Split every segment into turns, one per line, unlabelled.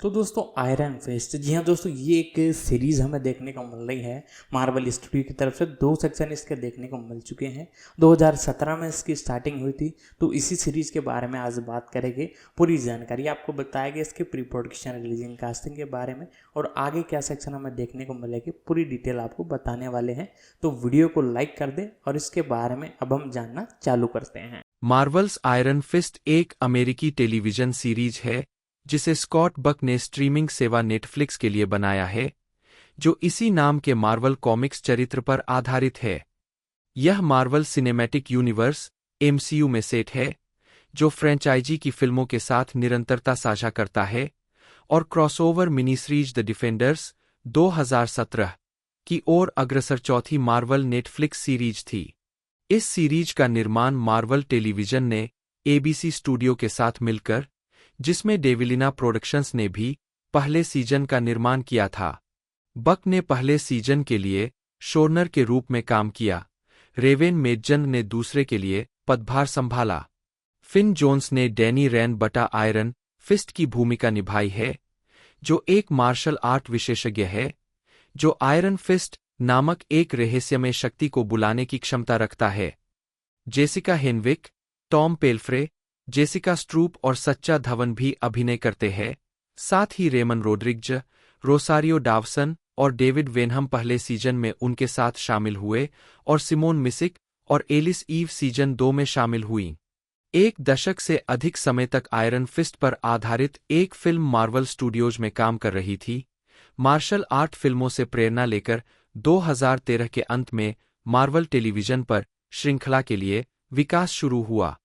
तो दोस्तों iron fist, जी हाँ दोस्तों, ये एक सीरीज़ हमें देखने को मिल रही है। मार्वल स्टूडियो की तरफ से 2 सेक्शन इसके देखने को मिल चुके हैं। 2017 में इसकी स्टार्टिंग हुई थी। तो इसी सीरीज़ के बारे में आज बात करेंगे। पूरी जानकारी आपको बताएगी इसके प्री प्रोडक्शन, रिलीजिंग, कास्टिंग के बारे में और आगे क्या सेक्शन हमें देखने को मिलेगी, पूरी डिटेल आपको बताने वाले हैं। तो वीडियो को लाइक कर दें और इसके बारे में अब हम जानना चालू करते हैं।
मार्वल्स आयरन फिस्ट एक अमेरिकी टेलीविजन सीरीज है जिसे स्कॉट बक ने स्ट्रीमिंग सेवा नेटफ्लिक्स के लिए बनाया है, जो इसी नाम के मार्वल कॉमिक्स चरित्र पर आधारित है। यह मार्वल सिनेमैटिक यूनिवर्स (एमसीयू) में सेट है, जो फ्रेंचाइजी की फिल्मों के साथ निरंतरता साझा करता है और crossover mini series the defenders 2017 की ओर अग्रसर चौथी मार्वल नेटफ्लिक्स सीरीज थी। इस सीरीज का निर्माण मार्वल टेलीविजन ने एबीसी स्टूडियो के साथ मिलकर, जिसमें डेविलिना प्रोडक्शंस ने भी पहले सीजन का निर्माण किया था। बक ने पहले सीजन के लिए शोरनर के रूप में काम किया। रेवेन मेजन ने दूसरे के लिए पदभार संभाला। फिन जोन्स ने डैनी रैन बटा आयरन फिस्ट की भूमिका निभाई है, जो एक मार्शल आर्ट विशेषज्ञ है जो आयरन फिस्ट नामक एक रहस्यमय शक्ति को बुलाने की क्षमता रखता है। Jessica Henwick, Tom Pelphrey, Jessica Stroup और सच्चा धवन भी अभिनय करते हैं। साथ ही रेमन रोड्रिग्ज, रोसारियो डावसन और डेविड वेनहम पहले सीजन में उनके साथ शामिल हुए और सिमोन मिसिक और एलिस ईव सीजन 2 में शामिल हुईं। एक दशक से अधिक समय तक आयरन फिस्ट पर आधारित एक फिल्म मार्वल स्टूडियोज में काम कर रही थी। मार्शल आर्ट फिल्मों से प्रेरणा लेकर 2013 के अंत में मार्वल टेलीविजन पर श्रृंखला के लिए विकास शुरू हुआ।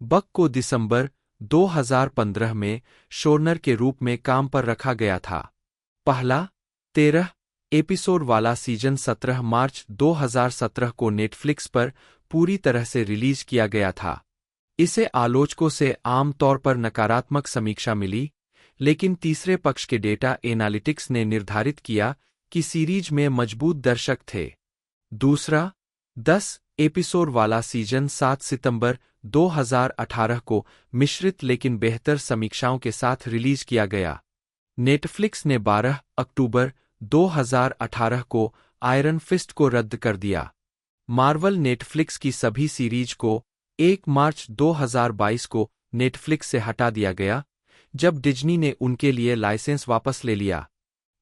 बक को दिसंबर 2015 में शोरनर के रूप में काम पर रखा गया था। पहला 13 एपिसोड वाला सीजन 17 मार्च 2017 को नेटफ्लिक्स पर पूरी तरह से रिलीज किया गया था। इसे आलोचकों से आम तौर पर नकारात्मक समीक्षा मिली, लेकिन तीसरे पक्ष के डेटा एनालिटिक्स ने निर्धारित किया कि सीरीज में मजबूत दर्शक थे। दूसरा 10 एपिसोड वाला सीजन 7 सितंबर 2018 को मिश्रित लेकिन बेहतर समीक्षाओं के साथ रिलीज किया गया। नेटफ्लिक्स ने 12 अक्टूबर 2018 को आयरन फिस्ट को रद्द कर दिया। मार्वल नेटफ्लिक्स की सभी सीरीज को 1 मार्च 2022 को नेटफ्लिक्स से हटा दिया गया, जब डिज्नी ने उनके लिए लाइसेंस वापस ले लिया।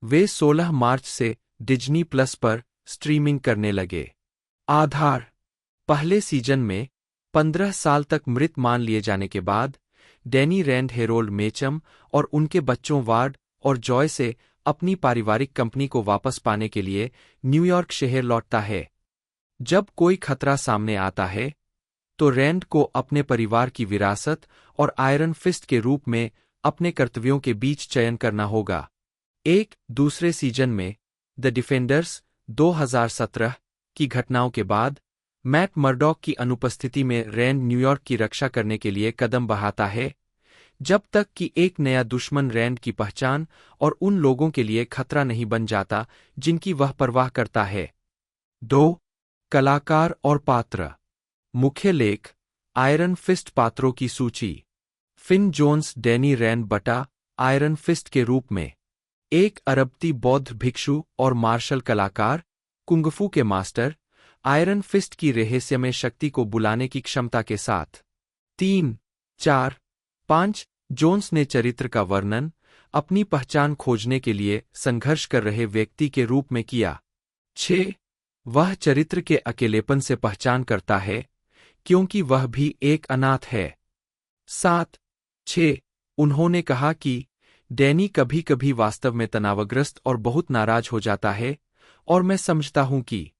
वे 16 मार्च से डिज्नी प्लस पर स्ट्रीमिंग करने लगे। आधार: पहले सीजन में 15 साल तक मृत मान लिए जाने के बाद, डैनी रैंड हेरोल्ड मेचम और उनके बच्चों वार्ड और जॉय से अपनी पारिवारिक कंपनी को वापस पाने के लिए न्यूयॉर्क शहर लौटता है। जब कोई खतरा सामने आता है, तो रैंड को अपने परिवार की विरासत और आयरन फिस्ट के रूप में अपने कर्तव्यों के बीच चयन करना होगा। एक दूसरे सीजन में द डिफेंडर्स 2017 की घटनाओं के बाद, मैट मर्डॉक की अनुपस्थिति में रैंड न्यूयॉर्क की रक्षा करने के लिए कदम बढ़ाता है, जब तक कि एक नया दुश्मन रैंड की पहचान और उन लोगों के लिए खतरा नहीं बन जाता जिनकी वह परवाह करता है। 2 कलाकार और पात्र। मुख्य लेख: आयरन फिस्ट पात्रों की सूची। फिन जोन्स डैनी रैन बटा आयरन फिस्ट के रूप में एक अरबती बौद्ध भिक्षु और मार्शल कलाकार, कुंगफू के मास्टर, आयरन फिस्ट की रहस्यमय शक्ति को बुलाने की क्षमता के साथ। 3, 4, 5 जोन्स ने चरित्र का वर्णन अपनी पहचान खोजने के लिए संघर्ष कर रहे व्यक्ति के रूप में किया। 6 वह चरित्र के अकेलेपन से पहचान करता है, क्योंकि वह भी एक अनाथ है। 7, 6 उन्होंने कहा कि डैनी कभी-कभी वास्तव में तनावग्रस्त और बहुत नाराज हो जाता है, और मैं समझता हूं कि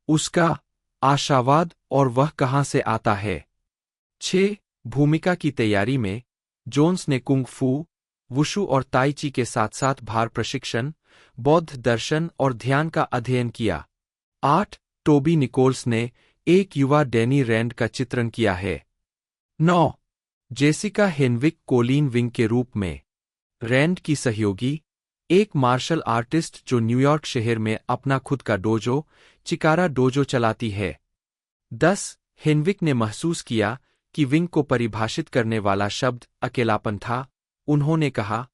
उसका आशावाद और वह कहां से आता है। 6 भूमिका की तैयारी में जोन्स ने कुंग फू, वुशु और ताई ची के साथ-साथ भार प्रशिक्षण, बौद्ध दर्शन और ध्यान का अध्ययन किया। 8 टोबी निकोल्स ने एक युवा डैनी रैंड का चित्रण किया है। 9 जेसिका हेनविक कोलिन विंग के रूप में रैंड की सहयोगी, एक मार्शल आर्टिस्ट जो न्यूयॉर्क शहर में अपना खुद का डोजो, चिकारा डोजो चलाती है। 10 हेनविक ने महसूस किया कि विंग को परिभाषित करने वाला शब्द अकेलापन था। उन्होंने कहा,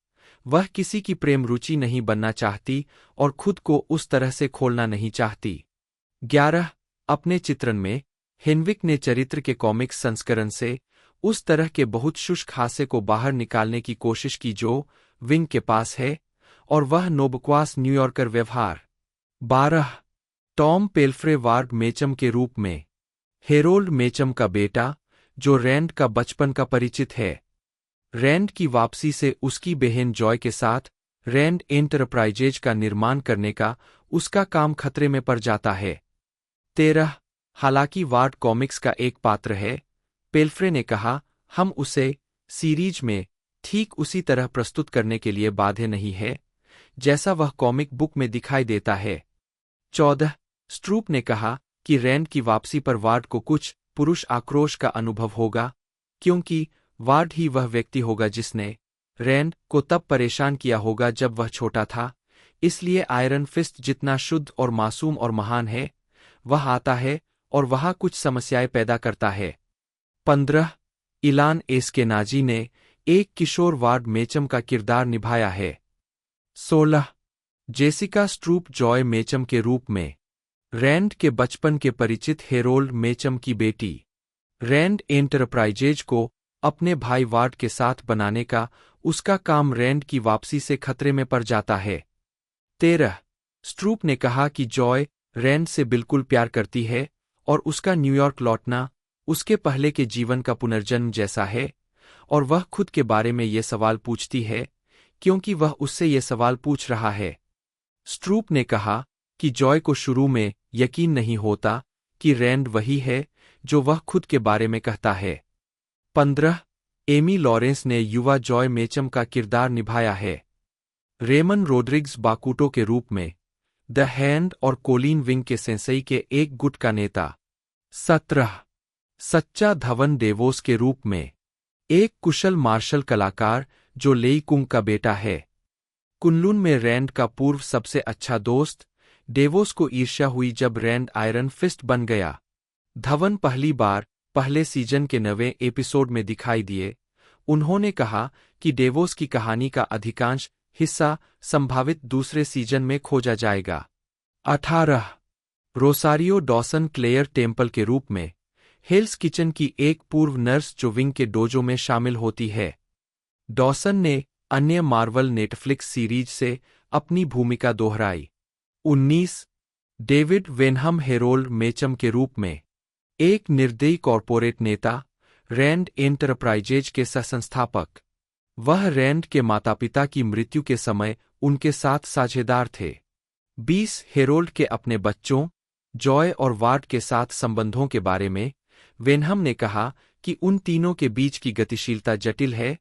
वह किसी की प्रेम रुचि नहीं बनना चाहती और खुद को उस तरह से खोलना नहीं चाहती। 11 अपने चित्रण में हेनविक ने चरित्र के कॉमिक्स संस्करण से उस तरह के बहुत शुष्क हास्य को बाहर निकालने की कोशिश की जो विंग के पास है, और वह नोबक्वास न्यूयॉर्कर व्यवहार। 12 टॉम पेल्फ्रे वार्ड मेचम के रूप में हेरोल्ड मेचम का बेटा, जो रैंड का बचपन का परिचित है। रैंड की वापसी से उसकी बहन जॉय के साथ रैंड एंटरप्राइजेज का निर्माण करने का उसका काम खतरे में पड़ जाता है। 13 हालांकि वार्ड कॉमिक्स का एक पात्र है, पेल्फ्रे ने कहा, हम उसे सीरीज में ठीक उसी तरह प्रस्तुत करने के लिए बाध्य नहीं है जैसा वह कॉमिक बुक में दिखाई देता है। 14 स्ट्रूप ने कहा कि रैंड की वापसी पर वार्ड को कुछ पुरुष आक्रोश का अनुभव होगा, क्योंकि वार्ड ही वह व्यक्ति होगा जिसने रैंड को तब परेशान किया होगा जब वह छोटा था। इसलिए आयरन फिस्ट जितना शुद्ध और मासूम और महान है, वह आता है और वहाँ कुछ समस्याएं पैदा करता है। 15 इलान एस्केनाजी ने एक किशोर वार्ड मेचम का किरदार निभाया है। 16 जेसिका स्ट्रूप जॉय मेचम के रूप में रैंड के बचपन के परिचित हेरोल्ड मेचम की बेटी। रैंड एंटरप्राइजेज को अपने भाई वार्ड के साथ बनाने का उसका काम रैंड की वापसी से खतरे में पड़ जाता है। 13 स्ट्रूप ने कहा कि जॉय रैंड से बिल्कुल प्यार करती है और उसका न्यूयॉर्क लौटना उसके पहले के जीवन का पुनर्जन्म जैसा है, और वह खुद के बारे में ये सवाल पूछती है क्योंकि वह उससे ये सवाल पूछ रहा है। स्ट्रूप ने कहा कि जॉय को शुरू में यकीन नहीं होता कि रैंड वही है जो वह खुद के बारे में कहता है। 15 एमी लॉरेंस ने युवा जॉय मेचम का किरदार निभाया है। रेमन रोड्रिग्स बाकुटो के रूप में द हैंड और कोलिन विंग के सेंसई के एक गुट का नेता। 17 सच्चा धवन डेवोस के रूप में एक कुशल मार्शल कलाकार जो लेई कुंग का बेटा है। कुनलुन में रैंड का पूर्व सबसे अच्छा दोस्त। डेवोस को ईर्ष्या हुई जब रैंड आयरन फिस्ट बन गया। धवन पहली बार पहले सीजन के 9वें एपिसोड में दिखाई दिए। उन्होंने कहा कि डेवोस की कहानी का अधिकांश हिस्सा संभावित दूसरे सीजन में खोजा जाएगा। 18 रोसारियो डॉसन क्लेयर टेम्पल के रूप में हेल्स किचन की एक पूर्व नर्स जो विंग के डोजो में शामिल होती है। डॉसन ने अन्य मार्वल नेटफ्लिक्स सीरीज से अपनी भूमिका दोहराई। 19 डेविड वेनहम हेरोल्ड मेचम के रूप में एक निर्दयी कॉर्पोरेट नेता, रैंड एंटरप्राइजेज के सह-संस्थापक। वह रैंड के माता-पिता की मृत्यु के समय उनके साथ साझेदार थे। 20 हेरोल्ड के अपने बच्चों, जॉय और वार्ड के साथ संबंधों के बारे में वेनहम ने कहा कि उन तीनों के बीच की गतिशीलता जटिल है,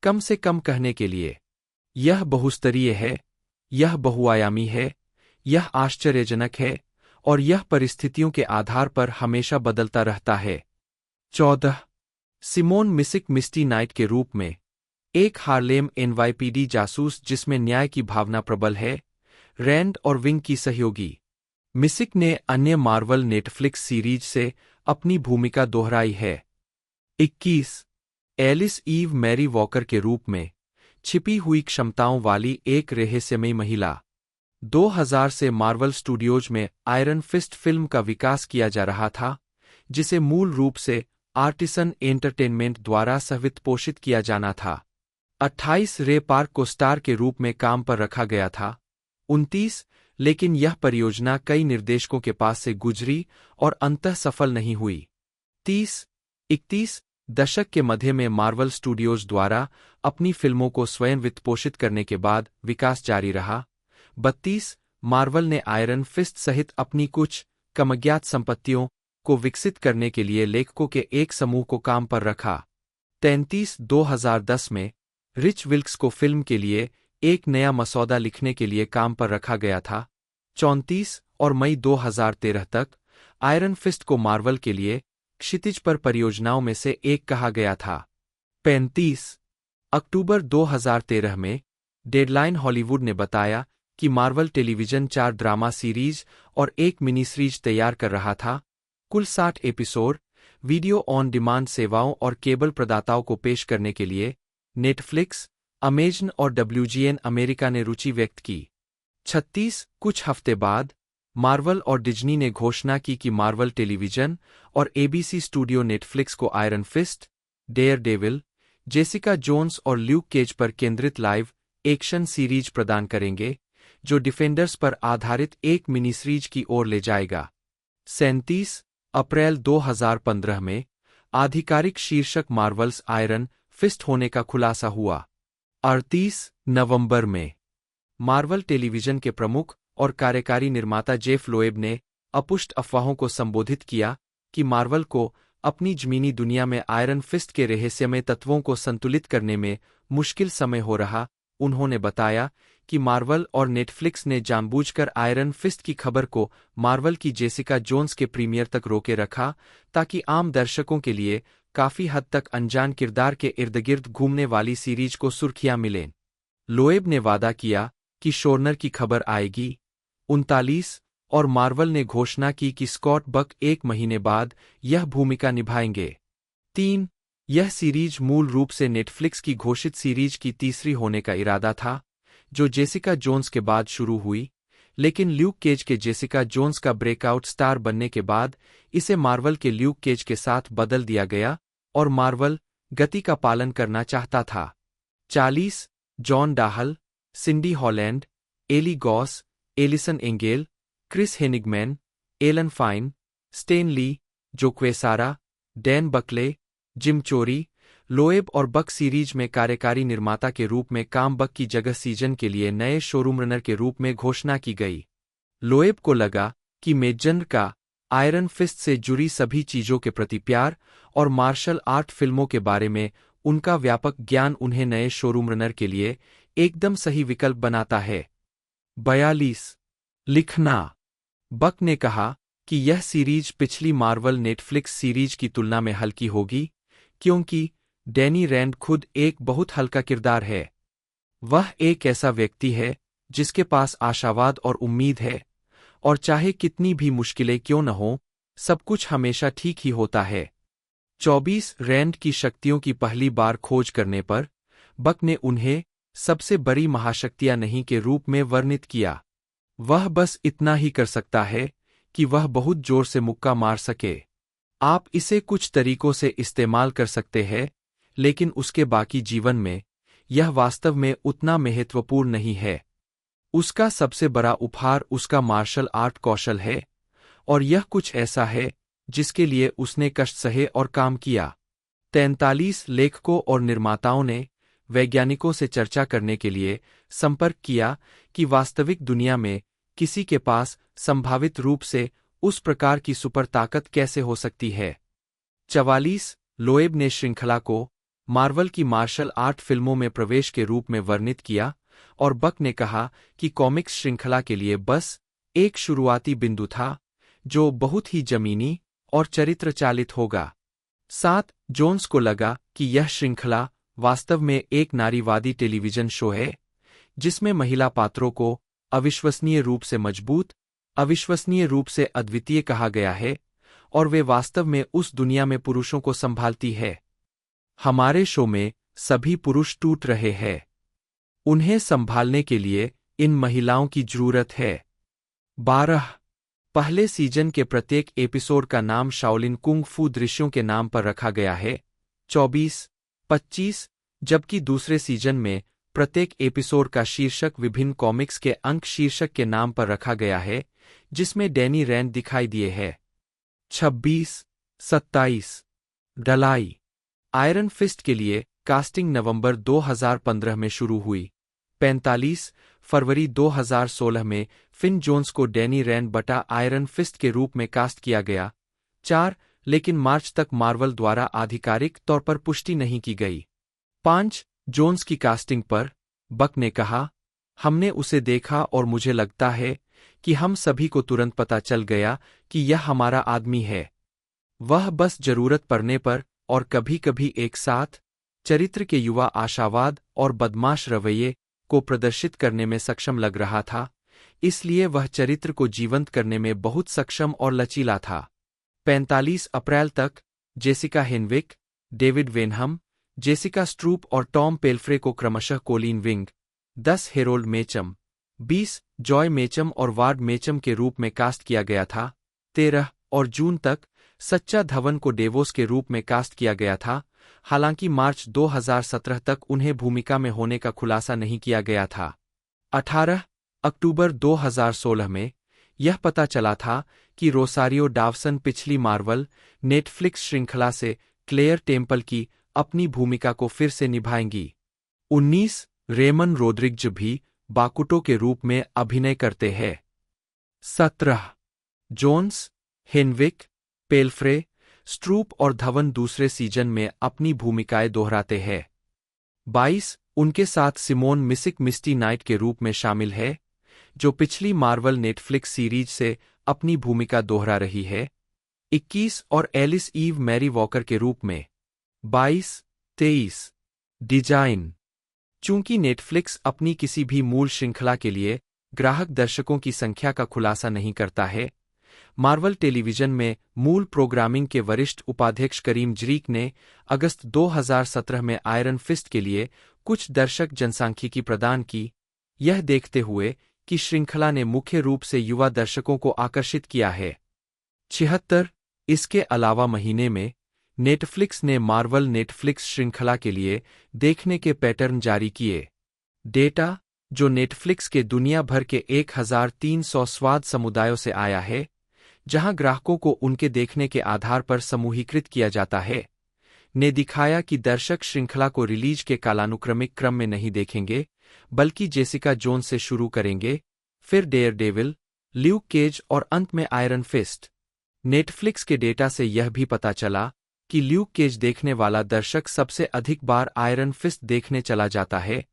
कम से कम कहने के लिए। यह बहुस्तरीय है, यह बहुआयामी है, यह आश्चर्यजनक है, और यह परिस्थितियों के आधार पर हमेशा बदलता रहता है। 14 सिमोन मिसिक मिस्टी नाइट के रूप में एक हार्लेम एनवाईपीडी जासूस जिसमें न्याय की भावना प्रबल है, रैंड और विंग की सहयोगी। मिसिक ने अन्य मार्वल नेटफ्लिक्स सीरीज से अपनी भूमिका दोहराई है। 21 एलिस ईव मैरी वॉकर के रूप में छिपी हुई क्षमताओं वाली एक रहस्यमयी महिला। 2000 से मार्वल स्टूडियोज में आयरन फिस्ट फिल्म का विकास किया जा रहा था, जिसे मूल रूप से आर्टिसन एंटरटेनमेंट द्वारा सहवित्त पोषित किया जाना था। 28 रे पार्क को स्टार के रूप में काम पर रखा गया था। 29 लेकिन यह परियोजना कई निर्देशकों के पास से गुजरी और अंततः सफल नहीं हुई। 30-31 दशक के मध्य में मार्वल स्टूडियोज द्वारा अपनी फिल्मों को स्वयं वित्तपोषित करने के बाद विकास जारी रहा। 32 मार्वल ने आयरन फिस्ट सहित अपनी कुछ कम अज्ञात संपत्तियों को विकसित करने के लिए लेखकों के एक समूह को काम पर रखा। 33 2010 में रिच विल्क्स को फिल्म के लिए एक नया मसौदा लिखने के लिए काम पर रखा गया था। 34 और मई 2013 तक आयरन फिस्ट को मार्वल के लिए क्षितिज पर परियोजनाओं में से एक कहा गया था। 35 अक्टूबर 2013 में डेडलाइन हॉलीवुड ने बताया कि मार्वल टेलीविजन 4 ड्रामा सीरीज और एक मिनी सीरीज तैयार कर रहा था। कुल 60 एपिसोड वीडियो ऑन डिमांड सेवाओं और केबल प्रदाताओं को पेश करने के लिए नेटफ्लिक्स, अमेजन और WGN अमेरिका ने रुचि व्यक्त की। 36 कुछ हफ्ते बाद मार्वल और डिज्नी ने घोषणा की कि मार्वल टेलीविजन और ABC स्टूडियो नेटफ्लिक्स को Iron Fist, Daredevil, Jessica Jones और ल्यूक केज पर केंद्रित लाइव एक्शन सीरीज प्रदान करेंगे, जो डिफेंडर्स पर आधारित एक मिनी सीरीज की ओर ले जाएगा। 37 अप्रैल 2015 में आधिकारिक शीर्षक मार्वल्स आयरन फिस्ट होने का खुलासा हुआ। 38 नवंबर में मार्वल टेलीविजन के प्रमुख और कार्यकारी निर्माता जेफ लोएब ने अपुष्ट अफवाहों को संबोधित किया कि मार्वल को अपनी जमीनी दुनिया में आयरन फिस्ट के रहस्यमय तत्वों को संतुलित करने में मुश्किल समय हो रहा। उन्होंने बताया कि मार्वल और नेटफ्लिक्स ने जानबूझकर आयरन फिस्ट की खबर को मार्वल की जेसिका जोन्स के प्रीमियर तक रोके रखा, ताकि आम दर्शकों के लिए काफी हद तक अनजान किरदार के इर्दगिर्द घूमने वाली सीरीज को सुर्खियां मिलें। लोएब ने वादा किया कि शोरनर की खबर आएगी। 39 और मार्वल ने घोषणा की कि स्कॉट बक 1 महीने बाद यह भूमिका निभाएंगे। 3 यह सीरीज मूल रूप से नेटफ्लिक्स की घोषित सीरीज की तीसरी होने का इरादा था, जो जेसिका जोन्स के बाद शुरू हुई, लेकिन ल्यूक केज के जेसिका जोन्स का ब्रेकआउट स्टार बनने के बाद इसे मार्वल के ल्यूक केज के साथ बदल दिया गया और मार्वल गति का पालन करना चाहता था। 40 John Dahl, Cindy Holland, Allie Goss, Alison Engel, Kris Henigman, Alan Fine, Stan Lee, Joe Quesada, Dan Buckley, Jim Chory, Loeb और बक सीरीज में कार्यकारी निर्माता के रूप में काम। बक की जगह सीजन के लिए नए शोरूमरनर के रूप में घोषणा की गई। लोएब को लगा कि मेजर का आयरन फिस्ट से जुड़ी सभी चीजों के प्रति प्यार और मार्शल आर्ट फिल्मों के बारे में उनका व्यापक ज्ञान उन्हें नए शोरूमरनर के लिए एकदम सही विकल्प बनाता है। 42 लिखना। बक ने कहा कि यह सीरीज पिछली मार्वल नेटफ्लिक्स सीरीज की तुलना में हल्की होगी, क्योंकि डैनी रैंड खुद एक बहुत हल्का किरदार है। वह एक ऐसा व्यक्ति है जिसके पास आशावाद और उम्मीद है, और चाहे कितनी भी मुश्किलें क्यों न हों, सब कुछ हमेशा ठीक ही होता है। 24 रैंड की शक्तियों की पहली बार खोज करने पर बक ने उन्हें सबसे बड़ी महाशक्तियां नहीं के रूप में वर्णित किया। वह बस इतना ही कर सकता है कि वह बहुत जोर से मुक्का मार सके। आप इसे कुछ तरीकों से इस्तेमाल कर सकते हैं, लेकिन उसके बाकी जीवन में यह वास्तव में उतना महत्वपूर्ण नहीं है। उसका सबसे बड़ा उपहार उसका मार्शल आर्ट कौशल है, और यह कुछ ऐसा है जिसके लिए उसने कष्ट सहे और काम किया। 43 लेखकों और निर्माताओं ने वैज्ञानिकों से चर्चा करने के लिए संपर्क किया कि वास्तविक दुनिया में किसी के पास संभावित रूप से उस प्रकार की सुपर ताकत कैसे हो सकती है। 44 लोएब ने श्रृंखला को मार्वल की मार्शल आर्ट फिल्मों में प्रवेश के रूप में वर्णित किया, और बक ने कहा कि कॉमिक्स श्रृंखला के लिए बस एक शुरुआती बिंदु था जो बहुत ही जमीनी और चरित्र चालित होगा। 7 जोन्स को लगा कि यह श्रृंखला वास्तव में एक नारीवादी टेलीविजन शो है, जिसमें महिला पात्रों को अविश्वसनीय रूप से मजबूत, अविश्वसनीय रूप से अद्वितीय कहा गया है, और वे वास्तव में उस दुनिया में पुरुषों को संभालती है। हमारे शो में सभी पुरुष टूट रहे हैं। उन्हें संभालने के लिए इन महिलाओं की जरूरत है। 12 पहले सीजन के प्रत्येक एपिसोड का नाम शाओलिन कुंग फू दृश्यों के नाम पर रखा गया है। 24-25 जबकि दूसरे सीजन में प्रत्येक एपिसोड का शीर्षक विभिन्न कॉमिक्स के अंक शीर्षक के नाम पर रखा गया है, जिसमें डैनी रैंड दिखाई दिए है। 26-27 ढलाई। आयरन फिस्ट के लिए कास्टिंग नवंबर 2015 में शुरू हुई। 45 फरवरी 2016 में फिन जोन्स को डैनी रैंड बटा आयरन फिस्ट के रूप में कास्ट किया गया। 4 लेकिन मार्च तक मार्वल द्वारा आधिकारिक तौर पर पुष्टि नहीं की गई। 5 जोन्स की कास्टिंग पर बक ने कहा, हमने उसे देखा और मुझे लगता है कि हम सभी को तुरंत पता चल गया कि यह हमारा आदमी है। वह बस जरूरत पड़ने पर और कभी-कभी एक साथ चरित्र के युवा आशावाद और बदमाश रवैये को प्रदर्शित करने में सक्षम लग रहा था, इसलिए वह चरित्र को जीवंत करने में बहुत सक्षम और लचीला था। 45 अप्रैल तक Jessica Henwick, David Wenham, Jessica Stroup और टॉम पेल्फ्रे को क्रमशः Colleen Wing, 10 Harold Meachum, 20 Joy Meachum और वार्ड मेचम के रूप में कास्ट किया गया था। 13 और जून तक सच्चा धवन को डेवोस के रूप में कास्ट किया गया था, हालांकि मार्च 2017 तक उन्हें भूमिका में होने का खुलासा नहीं किया गया था। 18 अक्टूबर 2016 में यह पता चला था कि रोसारियो डावसन पिछली मार्वल नेटफ्लिक्स श्रृंखला से क्लेयर टेम्पल की अपनी भूमिका को फिर से निभाएंगी। 19 रेमन रोड्रिग्ज भी बाकुटो के रूप में अभिनय करते हैं। 17 जोन्स, हेनविक, पेल्फ्रे, स्ट्रूप और धवन दूसरे सीजन में अपनी भूमिकाएं दोहराते हैं। 22 उनके साथ सिमोन मिसिक मिस्टी नाइट के रूप में शामिल है, जो पिछली मार्वल नेटफ्लिक्स सीरीज से अपनी भूमिका दोहरा रही है। 21 और एलिस ईव मैरी वॉकर के रूप में। 22, 23 डिजाइन। चूंकि नेटफ्लिक्स अपनी किसी भी मूल श्रृंखला के लिए ग्राहक दर्शकों की संख्या का खुलासा नहीं करता है, मार्वल टेलीविजन में मूल प्रोग्रामिंग के वरिष्ठ उपाध्यक्ष करीम जरीक ने अगस्त 2017 में आयरन फिस्ट के लिए कुछ दर्शक जनसांख्यिकी प्रदान की, यह देखते हुए कि श्रृंखला ने मुख्य रूप से युवा दर्शकों को आकर्षित किया है। 76 इसके अलावा महीने में नेटफ्लिक्स ने मार्वल नेटफ्लिक्स श्रृंखला के लिए देखने के पैटर्न जारी किए। डेटा, जो नेटफ्लिक्स के दुनिया भर के 1300 स्वाद समुदायों से आया है, जहां ग्राहकों को उनके देखने के आधार पर समूहीकृत किया जाता है, ने दिखाया कि दर्शक श्रृंखला को रिलीज के कालानुक्रमिक क्रम में नहीं देखेंगे, बल्कि जेसिका जोन्स से शुरू करेंगे, फिर डेयरडेविल, ल्यूक केज और अंत में आयरन फिस्ट। नेटफ्लिक्स के डेटा से यह भी पता चला कि ल्यूक केज देखने वाला दर्शक सबसे अधिक बार आयरन फिस्ट देखने चला जाता है,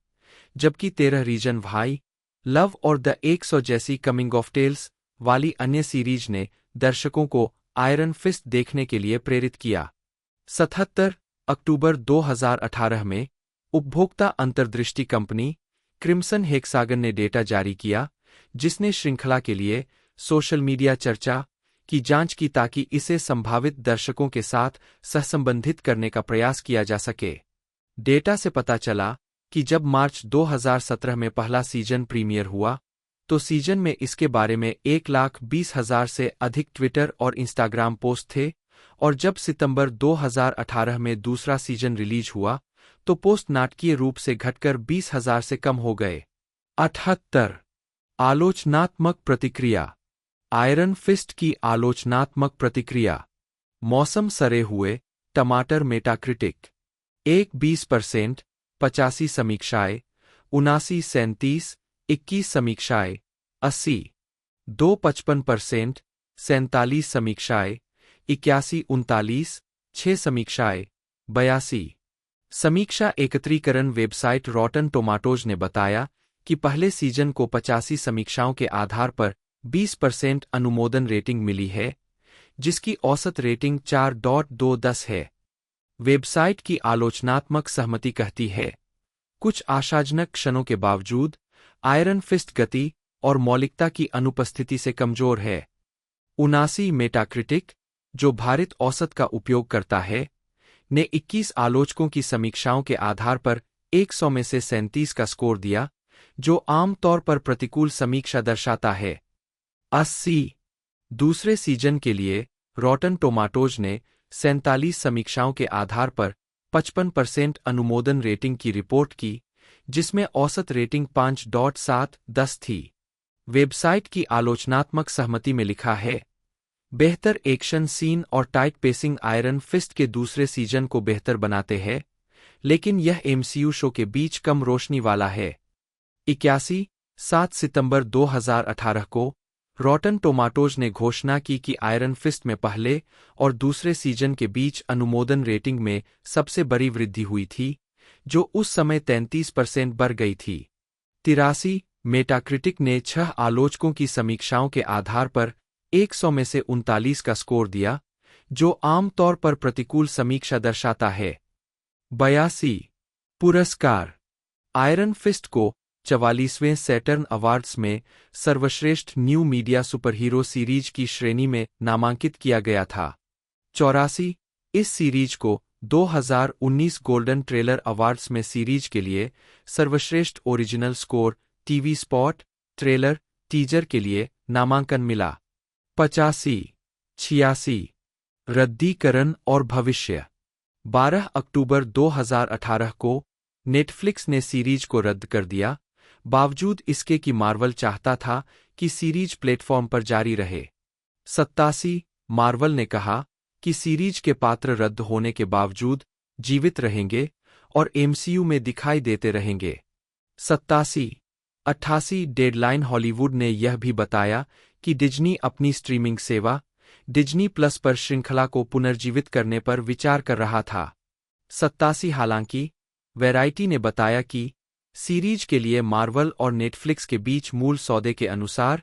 जबकि 13 रीजन भाई, लव और द 100 जैसी कमिंग ऑफ टेल्स वाली अन्य सीरीज ने दर्शकों को आयरन फिस्ट देखने के लिए प्रेरित किया। 77 अक्टूबर 2018 में उपभोक्ता अंतर्दृष्टि कंपनी क्रिम्सन हेक्सागन ने डेटा जारी किया, जिसने श्रृंखला के लिए सोशल मीडिया चर्चा की जांच की ताकि इसे संभावित दर्शकों के साथ सहसंबंधित करने का प्रयास किया जा सके। डेटा से पता चला कि जब मार्च 2017 में पहला सीजन प्रीमियर हुआ, तो सीजन में इसके बारे में 1,20,000 से अधिक ट्विटर और इंस्टाग्राम पोस्ट थे, और जब सितंबर 2018 में दूसरा सीजन रिलीज हुआ, तो पोस्ट नाटकीय रूप से घटकर 20,000 से कम हो गए। 78 आलोचनात्मक प्रतिक्रिया। आयरन फिस्ट की आलोचनात्मक प्रतिक्रिया। मौसम सरे हुए टमाटर मेटाक्रिटिक 1-20%, 85 समीक्षाएं, 79-37, 21 समीक्षाएं, 80 2-55%, 47 समीक्षाएं, 81-39, 6 समीक्षाएं, 82। समीक्षा एकत्रीकरण वेबसाइट रॉटन टोमाटोज ने बताया कि पहले सीजन को 85 समीक्षाओं के आधार पर 20% अनुमोदन रेटिंग मिली है, जिसकी औसत रेटिंग 4.210 है। वेबसाइट की आलोचनात्मक सहमति कहती है, कुछ आशाजनक क्षणों के बावजूद आयरन फिस्ट गति और मौलिकता की अनुपस्थिति से कमजोर है। 79 मेटाक्रिटिक, जो भारित औसत का उपयोग करता है, ने 21 आलोचकों की समीक्षाओं के आधार पर 100 में से 37 का स्कोर दिया, जो आम तौर पर प्रतिकूल समीक्षा दर्शाता है। 80 दूसरे सीजन के लिए रॉटन टोमाटोज ने 47 समीक्षाओं के आधार पर 55% अनुमोदन रेटिंग की रिपोर्ट की, जिसमें औसत रेटिंग 5.710 थी। वेबसाइट की आलोचनात्मक सहमति में लिखा है, बेहतर एक्शन सीन और टाइट पेसिंग आयरन फिस्ट के दूसरे सीजन को बेहतर बनाते हैं, लेकिन यह एमसीयू शो के बीच कम रोशनी वाला है। 81 7 सितंबर 2018 को रॉटन टोमाटोज ने घोषणा की कि आयरन फिस्ट में पहले और दूसरे सीजन के बीच अनुमोदन रेटिंग में सबसे बड़ी वृद्धि हुई थी, जो उस समय 33% बढ़ गई थी। 83 मेटाक्रिटिक ने 6 आलोचकों की समीक्षाओं के आधार पर 100 में से 39 का स्कोर दिया, जो आम तौर पर प्रतिकूल समीक्षा दर्शाता है। 82 पुरस्कार। आयरन फिस्ट को 44वें सैटर्न अवार्ड्स में सर्वश्रेष्ठ न्यू मीडिया सुपरहीरो सीरीज की श्रेणी में नामांकित किया गया था। 84 इस सीरीज को 2019 गोल्डन ट्रेलर अवार्ड्स में सीरीज के लिए सर्वश्रेष्ठ original score, TV spot, trailer, teaser के लिए नामांकन मिला। 85, 86 रद्दीकरण और भविष्य। 12 अक्टूबर 2018 को नेटफ्लिक्स ने सीरीज को रद्द कर दिया, बावजूद इसके कि मार्वल चाहता था कि सीरीज प्लेटफॉर्म पर जारी रहे। 87 मार्वल ने कहा कि सीरीज के पात्र रद्द होने के बावजूद जीवित रहेंगे और एमसीयू में दिखाई देते रहेंगे। 87 88 डेडलाइन हॉलीवुड ने यह भी बताया कि डिज्नी अपनी स्ट्रीमिंग सेवा डिज्नी प्लस पर श्रृंखला को पुनर्जीवित करने पर विचार कर रहा था। 87 हालांकि वैरायटी ने बताया कि सीरीज के लिए मार्वल और नेटफ्लिक्स के बीच मूल सौदे के अनुसार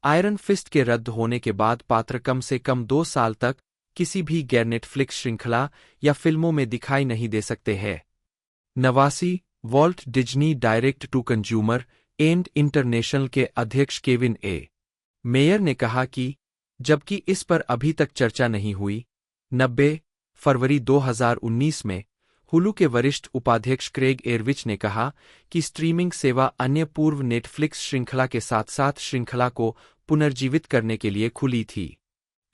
आयरन फिस्ट के रद्द होने के बाद पात्र कम से कम 2 साल तक किसी भी गैर नेटफ्लिक्स श्रृंखला या फिल्मों में दिखाई नहीं दे सकते हैं। 89 Walt Disney direct to consumer and international के अध्यक्ष केविन ए. मेयर ने कहा कि जबकि इस पर अभी तक चर्चा नहीं हुई, 90 फरवरी 2019 में हुलू के वरिष्ठ उपाध्यक्ष क्रेग एरविच ने कहा कि स्ट्रीमिंग सेवा अन्य पूर्व नेटफ्लिक्स श्रृंखला के साथ साथ श्रृंखला को पुनर्जीवित करने के लिए खुली थी।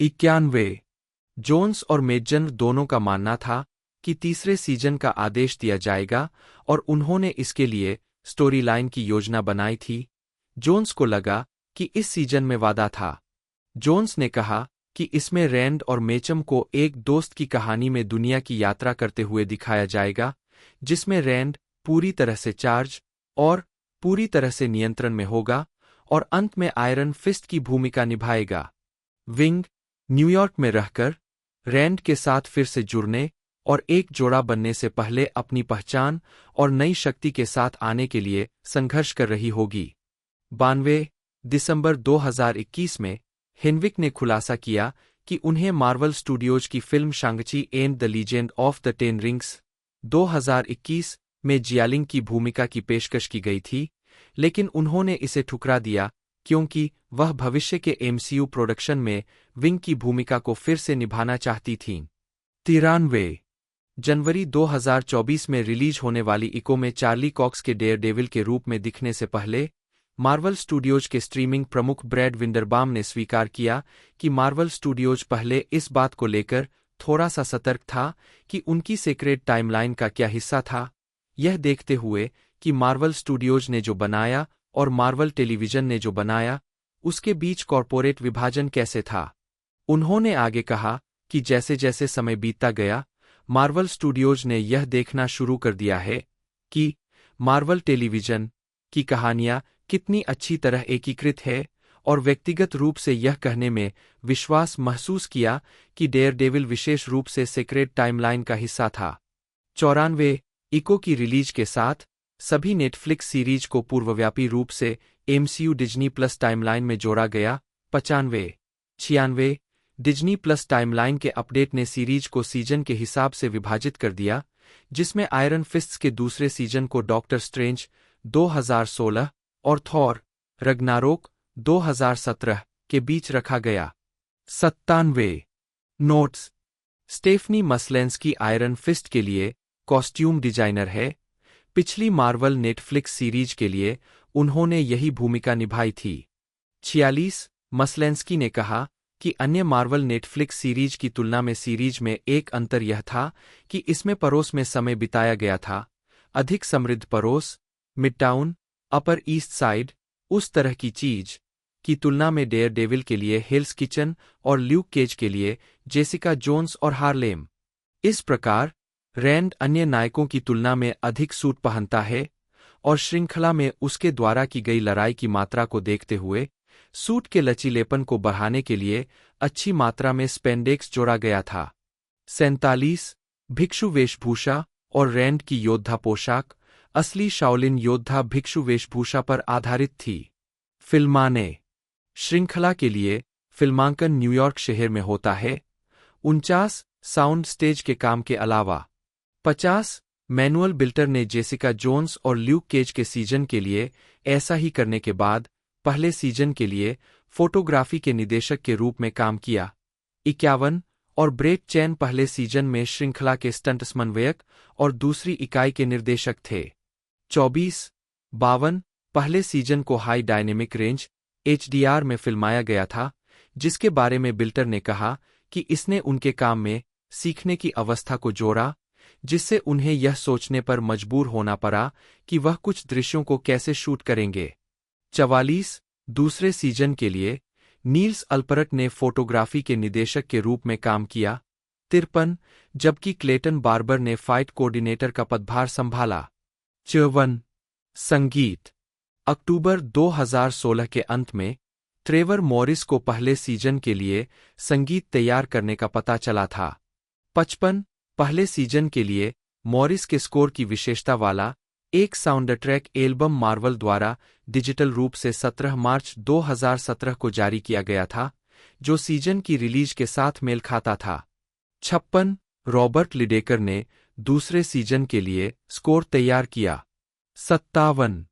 91 जोन्स और मेजन दोनों का मानना था कि तीसरे सीजन का आदेश दिया जाएगा और उन्होंने इसके लिए स्टोरी लाइन की योजना बनाई थी। जोन्स को लगा कि इस सीजन में वादा था। जोन्स ने कहा कि इसमें रैंड और मेचम को एक दोस्त की कहानी में दुनिया की यात्रा करते हुए दिखाया जाएगा, जिसमें रैंड पूरी तरह से चार्ज और पूरी तरह से नियंत्रण में होगा और अंत में आयरन फिस्ट की भूमिका निभाएगा। विंग न्यूयॉर्क में रहकर रैंड के साथ फिर से जुड़ने और एक जोड़ा बनने से पहले अपनी पहचान और नई शक्ति के साथ आने के लिए संघर्ष कर रही होगी। 92 दिसंबर 2021 में हेनविक ने खुलासा किया कि उन्हें मार्वल स्टूडियोज की film Shang Chi and the legend of the ten rings 2021 में जियालिंग की भूमिका की पेशकश की गई थी, लेकिन उन्होंने इसे ठुकरा दिया क्योंकि वह भविष्य के एमसीयू प्रोडक्शन में विंग की भूमिका को फिर से निभाना चाहती थीं। 93 जनवरी 2024 में रिलीज होने वाली इको में चार्ली कॉक्स के डेयरडेविल के रूप में दिखने से पहले मार्वल स्टूडियोज के स्ट्रीमिंग प्रमुख ब्रैड विंडरबाम ने स्वीकार किया कि मार्वल स्टूडियोज पहले इस बात को लेकर थोड़ा सा सतर्क था कि उनकी सीक्रेट टाइमलाइन का क्या हिस्सा था, यह देखते हुए कि मार्वल स्टूडियोज ने जो बनाया और मार्वल टेलीविजन ने जो बनाया उसके बीच कॉर्पोरेट विभाजन कैसे था। उन्होंने आगे कहा कि जैसे जैसे समय बीतता गया, मार्वल स्टूडियोज ने यह देखना शुरू कर दिया है कि मार्वल टेलीविजन की कहानियां कितनी अच्छी तरह एकीकृत है और व्यक्तिगत रूप से यह कहने में विश्वास महसूस किया कि डेयरडेविल विशेष रूप से सीक्रेट टाइमलाइन का हिस्सा था। 94 इको की रिलीज के साथ सभी नेटफ्लिक्स सीरीज को पूर्वव्यापी रूप से एमसीयू डिज्नी प्लस टाइमलाइन में जोड़ा गया। 95 96 डिज्नी प्लस टाइमलाइन के अपडेट ने सीरीज को सीजन के हिसाब से विभाजित कर दिया, जिसमें आयरन फिस्ट्स के दूसरे सीजन को डॉक्टर स्ट्रेंज 2016 और थॉर रग्नारोक 2017 के बीच रखा गया। 97 नोट्स स्टेफनी मसलेंस्की आयरन फिस्ट के लिए कॉस्ट्यूम डिजाइनर है। पिछली मार्वल नेटफ्लिक्स सीरीज के लिए उन्होंने यही भूमिका निभाई थी। 46 मसलेंस्की ने कहा कि अन्य मार्वल नेटफ्लिक्स सीरीज की तुलना में सीरीज में एक अंतर यह था कि इसमें पड़ोस में समय बिताया गया था, अधिक समृद्ध पड़ोस, मिडटाउन, अपर ईस्ट साइड, उस तरह की चीज की तुलना में डेयरडेविल के लिए हेल्स किचन और ल्यूक केज के लिए जेसिका जोन्स और हार्लेम। इस प्रकार रैंड अन्य नायकों की तुलना में अधिक सूट पहनता है और श्रृंखला में उसके द्वारा की गई लड़ाई की मात्रा को देखते हुए सूट के लचीलेपन को बढ़ाने के लिए अच्छी मात्रा में स्पेंडेक्स जोड़ा गया था। 47 भिक्षु वेशभूषा और रैंड की योद्धा पोशाक असली शाओलिन योद्धा भिक्षु वेशभूषा पर आधारित थी। फिल्माने श्रृंखला के लिए फिल्मांकन न्यूयॉर्क शहर में होता है। 49 साउंड स्टेज के काम के अलावा 50 मैनुअल बिल्टर ने जेसिका जोन्स और ल्यूक केज के सीजन के लिए ऐसा ही करने के बाद पहले सीजन के लिए फोटोग्राफी के निदेशक के रूप में काम किया। 51 और ब्रेट चैन पहले सीजन में श्रृंखला के स्टंट समन्वयक और दूसरी इकाई के निर्देशक थे। 2452 पहले सीजन को हाई डायनेमिक रेंज HDR में फिल्माया गया था, जिसके बारे में बिल्टर ने कहा कि इसने उनके काम में सीखने की अवस्था को जोड़ा, जिससे उन्हें यह सोचने पर मजबूर होना पड़ा कि वह कुछ दृश्यों को कैसे शूट करेंगे। 44 दूसरे सीजन के लिए नील्स अल्परट ने फोटोग्राफी के निदेशक के रूप में काम किया। 53 जबकि क्लेटन बार्बर ने फाइट कोऑर्डिनेटर का पदभार संभाला। 54 संगीत अक्टूबर 2016 के अंत में ट्रेवर मॉरिस को पहले सीजन के लिए संगीत तैयार करने का पता चला था। 55 पहले सीजन के लिए मॉरिस के स्कोर की विशेषता वाला एक साउंडट्रैक एल्बम मार्वल द्वारा डिजिटल रूप से 17 मार्च 2017 को जारी किया गया था, जो सीजन की रिलीज के साथ मेल खाता था। 56 रॉबर्ट लिडेकर ने दूसरे सीजन के लिए स्कोर तैयार किया। 57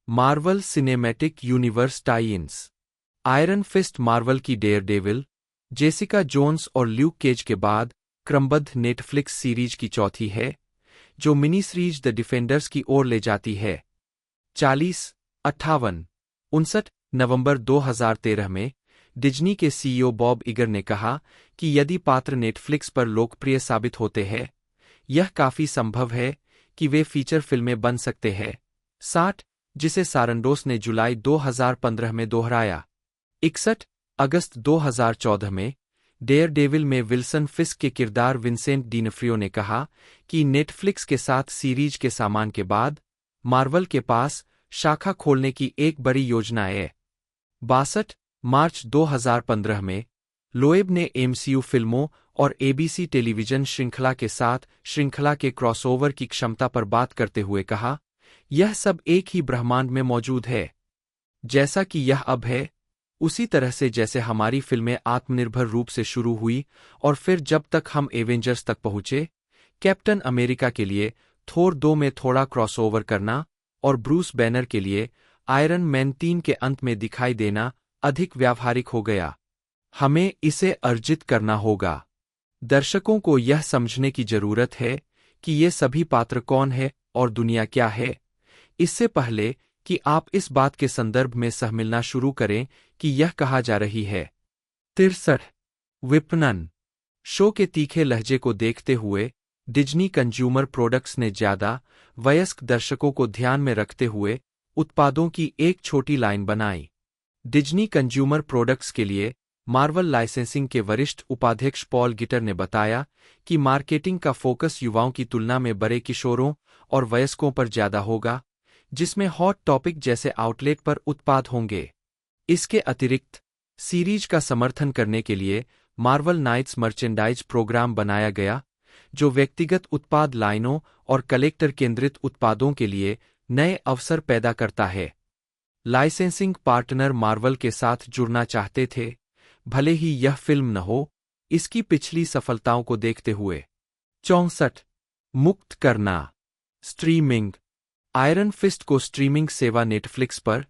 Marvel Cinematic Universe tie ins Iron Fist Marvel की डेयरडेविल, जेसिका जोन्स और ल्यूक केज के बाद क्रमबद्ध नेटफ्लिक्स सीरीज की चौथी है, जो मिनी सीरीज द डिफेंडर्स की ओर ले जाती है। 40 58 59 नवंबर 2013 में डिज्नी के CEO बॉब इगर ने कहा कि यदि पात्र नेटफ्लिक्स पर लोकप्रिय साबित होते हैं, यह काफी संभव है कि वे फीचर फिल्में बन सकते हैं। 60 जिसे सारंडोस ने जुलाई 2015 में दोहराया। 61 अगस्त 2014 में डेयरडेविल में विल्सन फिस्क के किरदार विंसेंट डीनफ्रियो ने कहा कि नेटफ्लिक्स के साथ सीरीज के सामान के बाद मार्वल के पास शाखा खोलने की एक बड़ी योजना है। 62 मार्च 2015 में लोएब ने MCU फिल्मों और ABC टेलीविजन श्रृंखला के साथ श्रृंखला के क्रॉसओवर की क्षमता पर बात करते हुए कहा, यह सब एक ही ब्रह्मांड में मौजूद है। जैसा कि यह अब है, उसी तरह से जैसे हमारी फिल्में आत्मनिर्भर रूप से शुरू हुई और फिर जब तक हम एवेंजर्स तक पहुंचे, कैप्टन अमेरिका के लिए थोर 2 में थोड़ा क्रॉसओवर करना और ब्रूस बैनर के लिए आयरन मैन 3 के अंत में दिखाई देना अधिक व्यावहारिक हो गया। हमें इसे अर्जित करना होगा। दर्शकों को यह समझने की जरूरत है कि ये सभी पात्र कौन है और दुनिया क्या है, इससे पहले कि आप इस बात के संदर्भ में सहमिलना शुरू करें कि यह कहा जा रही है। 63 विपणन शो के तीखे लहजे को देखते हुए डिज्नी कंज्यूमर प्रोडक्ट्स ने ज्यादा वयस्क दर्शकों को ध्यान में रखते हुए उत्पादों की एक छोटी लाइन बनाई। डिज्नी कंज्यूमर प्रोडक्ट्स के लिए मार्वल लाइसेंसिंग के वरिष्ठ उपाध्यक्ष पॉल गिटर ने बताया कि मार्केटिंग का फोकस युवाओं की तुलना में बड़े किशोरों और वयस्कों पर ज्यादा होगा, जिसमें हॉट टॉपिक जैसे आउटलेट पर उत्पाद होंगे। इसके अतिरिक्त सीरीज का समर्थन करने के लिए मार्वल नाइट्स मर्चेंडाइज प्रोग्राम बनाया गया, जो व्यक्तिगत उत्पाद लाइनों और कलेक्टर केंद्रित उत्पादों के लिए नए अवसर पैदा करता है। लाइसेंसिंग पार्टनर मार्वल के साथ जुड़ना चाहते थे, भले ही यह फिल्म न हो, इसकी पिछली सफलताओं को देखते हुए। 64 मुक्त करना स्ट्रीमिंग आयरन फिस्ट को स्ट्रीमिंग सेवा नेटफ्लिक्स पर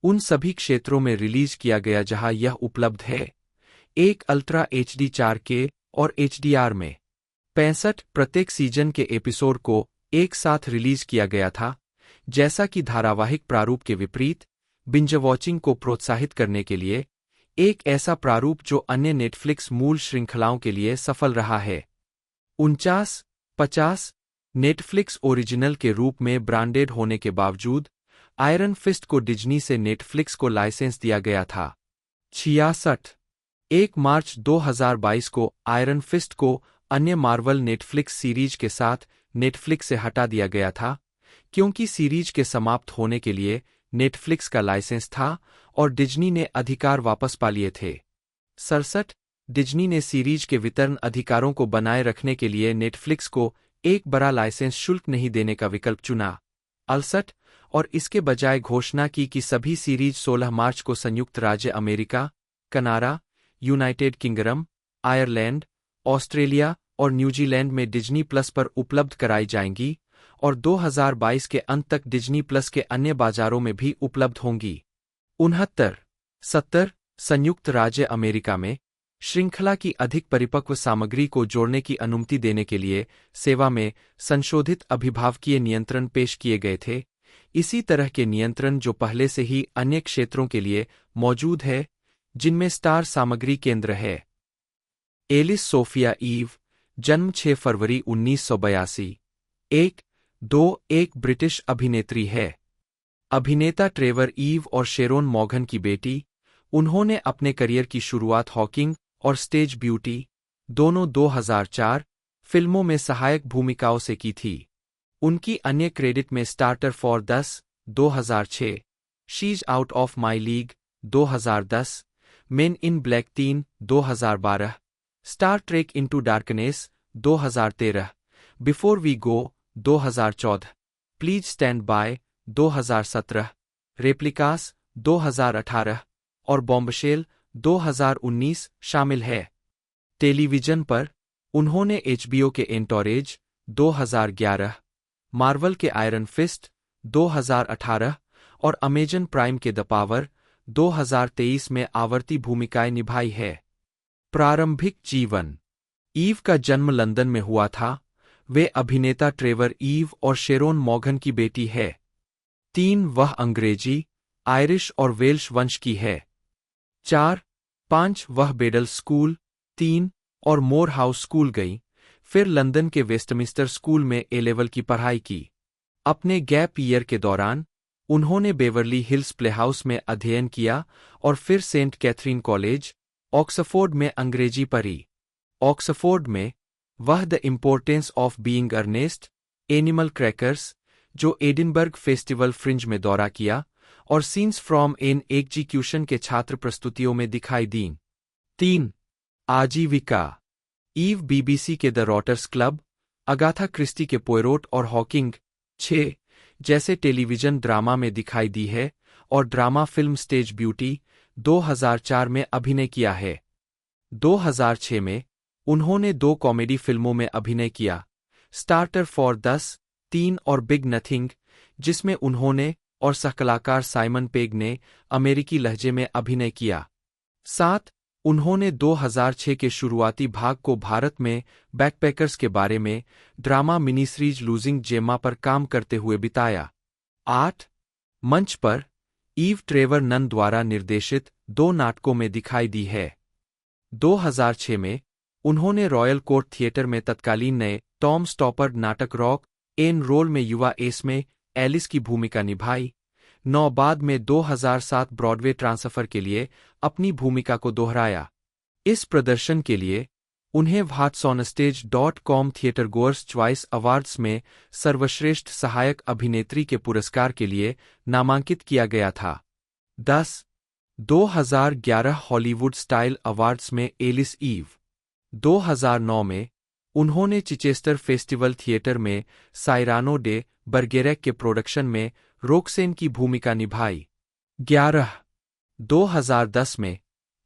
उन सभी क्षेत्रों में रिलीज किया गया जहां यह उपलब्ध है, एक अल्ट्रा HD 4K और HDR में। 65 प्रत्येक सीजन के एपिसोड को एक साथ रिलीज किया गया था, जैसा कि धारावाहिक प्रारूप के विपरीत बिंज वॉचिंग को प्रोत्साहित करने के लिए एक ऐसा प्रारूप जो अन्य नेटफ्लिक्स मूल श्रृंखलाओं के लिए सफल रहा है। 49-50 नेटफ्लिक्स ओरिजिनल के रूप में ब्रांडेड होने के बावजूद आयरन फिस्ट को डिज्नी से नेटफ्लिक्स को लाइसेंस दिया गया था। 66 1 मार्च 2022 को आयरन फिस्ट को अन्य मार्वल नेटफ्लिक्स सीरीज के साथ नेटफ्लिक्स से हटा दिया गया था, क्योंकि सीरीज के समाप्त होने के लिए नेटफ्लिक्स का लाइसेंस था और डिज्नी ने अधिकार वापस पा लिए थे। 67 डिज्नी ने सीरीज के वितरण अधिकारों को बनाए रखने के लिए नेटफ्लिक्स को एक बड़ा लाइसेंस शुल्क नहीं देने का विकल्प चुना। 68 और इसके बजाय घोषणा की कि सभी सीरीज 16 मार्च को संयुक्त राज्य America, Canada, United kingdom, Ireland, Australia और न्यूजीलैंड में डिज्नी प्लस पर उपलब्ध कराई जाएंगी और 2022 के अंत तक डिज्नी प्लस के अन्य बाजारों में भी उपलब्ध होंगी। 69 70 संयुक्त राज्य अमेरिका में श्रृंखला की अधिक परिपक्व सामग्री को जोड़ने की अनुमति देने के लिए सेवा में संशोधित अभिभावकीय नियंत्रण पेश किए गए थे, इसी तरह के नियंत्रण जो पहले से ही अन्य क्षेत्रों के लिए मौजूद है, जिनमें स्टार सामग्री केंद्र है। एलिस सोफिया ईव, जन्म 6 फरवरी 1982, एक ब्रिटिश अभिनेत्री है। अभिनेता ट्रेवर ईव और शेरोन मॉघन की बेटी, उन्होंने अपने करियर की शुरुआत हॉकिंग और स्टेज ब्यूटी, दोनों 2004 फिल्मों में सहायक भूमिकाओं से की थी। उनकी अन्य क्रेडिट में Starter for 10, 2006, She's Out of My League, 2010, Men in Black 3, 2012, Star Trek Into Darkness, 2013, Before We Go, 2014, Please Stand By, 2017, Replicas, 2018 और बॉम्बशेल, 2019 शामिल है। टेलीविजन पर उन्होंने HBO के एंटोरेज, 2011, मार्वल के आयरन फिस्ट, 2018 और अमेजन प्राइम के द पावर, 2023 में आवर्ती भूमिकाएं निभाई है। प्रारंभिक जीवन। ईव का जन्म लंदन में हुआ था। वे अभिनेता ट्रेवर ईव और शेरोन मॉघन की बेटी है। 3 वह अंग्रेजी, आयरिश और वेल्श वंश की है। 4-5 वह बेडल स्कूल 3 और मोर हाउस स्कूल गई, फिर लंदन के वेस्टमिंस्टर स्कूल में A-लेवल की पढ़ाई की। अपने गैप ईयर के दौरान उन्होंने बेवरली हिल्स प्लेहाउस में अध्ययन किया और फिर सेंट कैथरीन कॉलेज, ऑक्सफोर्ड में अंग्रेजी पढ़ी। ऑक्सफोर्ड में वह The Importance of Being Earnest, Animal Crackers, जो एडिनबर्ग फेस्टिवल फ्रिंज में दौरा किया, और सीन्स फ्रॉम एन एग्जीक्यूशन के छात्र प्रस्तुतियों में दिखाई दीं। 3 आजीविका। ईव BBC के the Rotter's club, Agatha Christie के पोयरोट और हॉकिंग 6 जैसे टेलीविजन ड्रामा में दिखाई दी है और ड्रामा फिल्म स्टेज ब्यूटी 2004 में अभिनय किया है। 2006 में उन्होंने 2 कॉमेडी फिल्मों में अभिनय किया, स्टार्टर फॉर 10, 3 और बिग नथिंग, जिसमें उन्होंने और सहकलाकार साइमन पेग ने अमेरिकी लहजे में अभिनय किया। 7 उन्होंने 2006 के शुरुआती भाग को भारत में बैकपैकर्स के बारे में drama mini series Losing Gemma पर काम करते हुए बिताया। 8 मंच पर ईव ट्रेवर नन द्वारा निर्देशित 2 नाटकों में दिखाई दी है। 2006 में उन्होंने रॉयल कोर्ट थिएटर में तत्कालीन नए टॉम स्टॉपर्ड नाटक रॉक एन रोल में युवा एस में एलिस की भूमिका निभाई। 9 बाद में 2007 ब्रॉडवे ट्रांसफर के लिए अपनी भूमिका को दोहराया। इस प्रदर्शन के लिए उन्हें whatsonstage.com theatre goers choice awards में सर्वश्रेष्ठ सहायक अभिनेत्री के पुरस्कार के लिए नामांकित किया गया था। 10 2011 हॉलीवुड स्टाइल अवार्ड्स में एलिस ईव। 2009 में उन्होंने चिचेस्टर फेस्टिवल थिएटर में साइरानो डे बर्गेरेक के प्रोडक्शन में रोक्सेन की भूमिका निभाई। 11 2010 में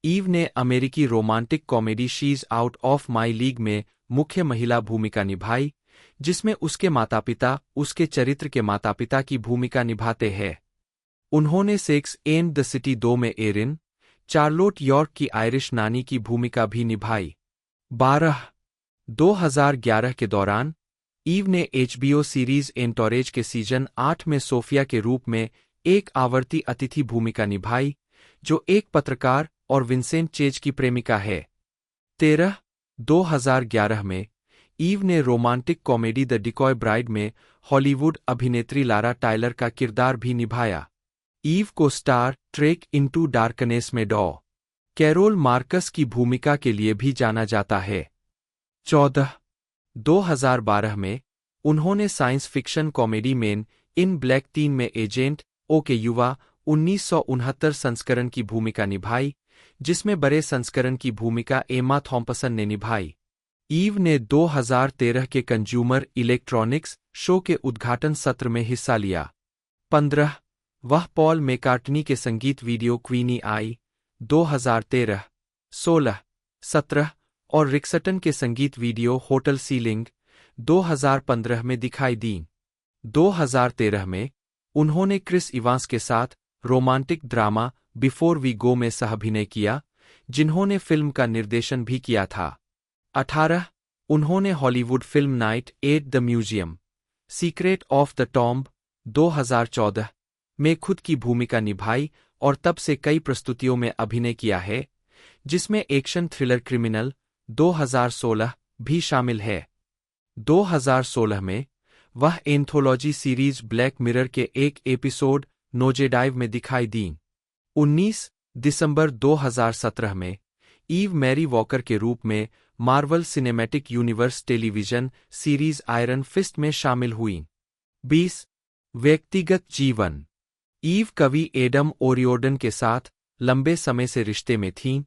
ईव ने अमेरिकी romantic comedy शीज Out of My league में मुख्य महिला भूमिका निभाई, जिसमें उसके माता-पिता उसके चरित्र के माता-पिता की भूमिका निभाते हैं। उन्होंने सेक्स एंड द सिटी 2 में एरिन, चार्लोट यॉर्क की आयरिश नानी की भूमिका भी निभाई। 12 2011 के दौरान ईव ने HBO सीरीज एंटोरेज के सीजन 8 में सोफिया के रूप में एक आवर्ती अतिथि भूमिका निभाई, जो एक पत्रकार और विंसेंट चेज की प्रेमिका है। 13 2011 में ईव ने romantic comedy the decoy bride में हॉलीवुड अभिनेत्री लारा टायलर का किरदार भी निभाया। ईव को स्टार ट्रेक इनटू डार्कनेस में डॉ. कैरोल मार्कस की भूमिका के लिए भी जाना जाता है। 14 2012 में उन्होंने science fiction comedy main in Black 3 में एजेंट ओ के युवा 1969 संस्करण की भूमिका निभाई, जिसमें बड़े संस्करण की भूमिका एमा थॉम्पसन ने निभाई। ईव ने 2013 के कंज्यूमर इलेक्ट्रॉनिक्स शो के उद्घाटन सत्र में हिस्सा लिया। 15 वह पॉल मैकार्टनी के संगीत वीडियो क्वीनी आई 2013, 16, 17 और रिक्सटन के संगीत वीडियो होटल सीलिंग 2015 में दिखाई दी। 2013 में उन्होंने क्रिस इवांस के साथ romantic drama Before We Go में सह-अभिनय किया, जिन्होंने फिल्म का निर्देशन भी किया था। 18 उन्होंने Hollywood film night at the museum secret of the tomb 2014 में खुद की भूमिका निभाई और तब से कई प्रस्तुतियों में अभिनय किया है, जिसमें एक्शन थ्रिलर क्रिमिनल 2016 भी शामिल है। 2016 में वह एंथोलॉजी सीरीज ब्लैक मिरर के एक एपिसोड नोजेडाइव में दिखाई दीं। 19 दिसंबर 2017 में ईव मैरी वॉकर के रूप में Marvel Cinematic Universe television series iron fist में शामिल हुईं। 20 व्यक्तिगत जीवन। ईव कवि एडम ओरियोर्डन के साथ लंबे समय से रिश्ते में थीं,